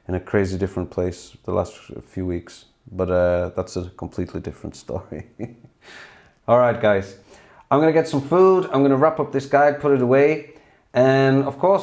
in a crazy different place the last few weeks. But that's a completely different story. All right, guys. I'm going to get some food. I'm going to wrap up this guide, put it away. And of course,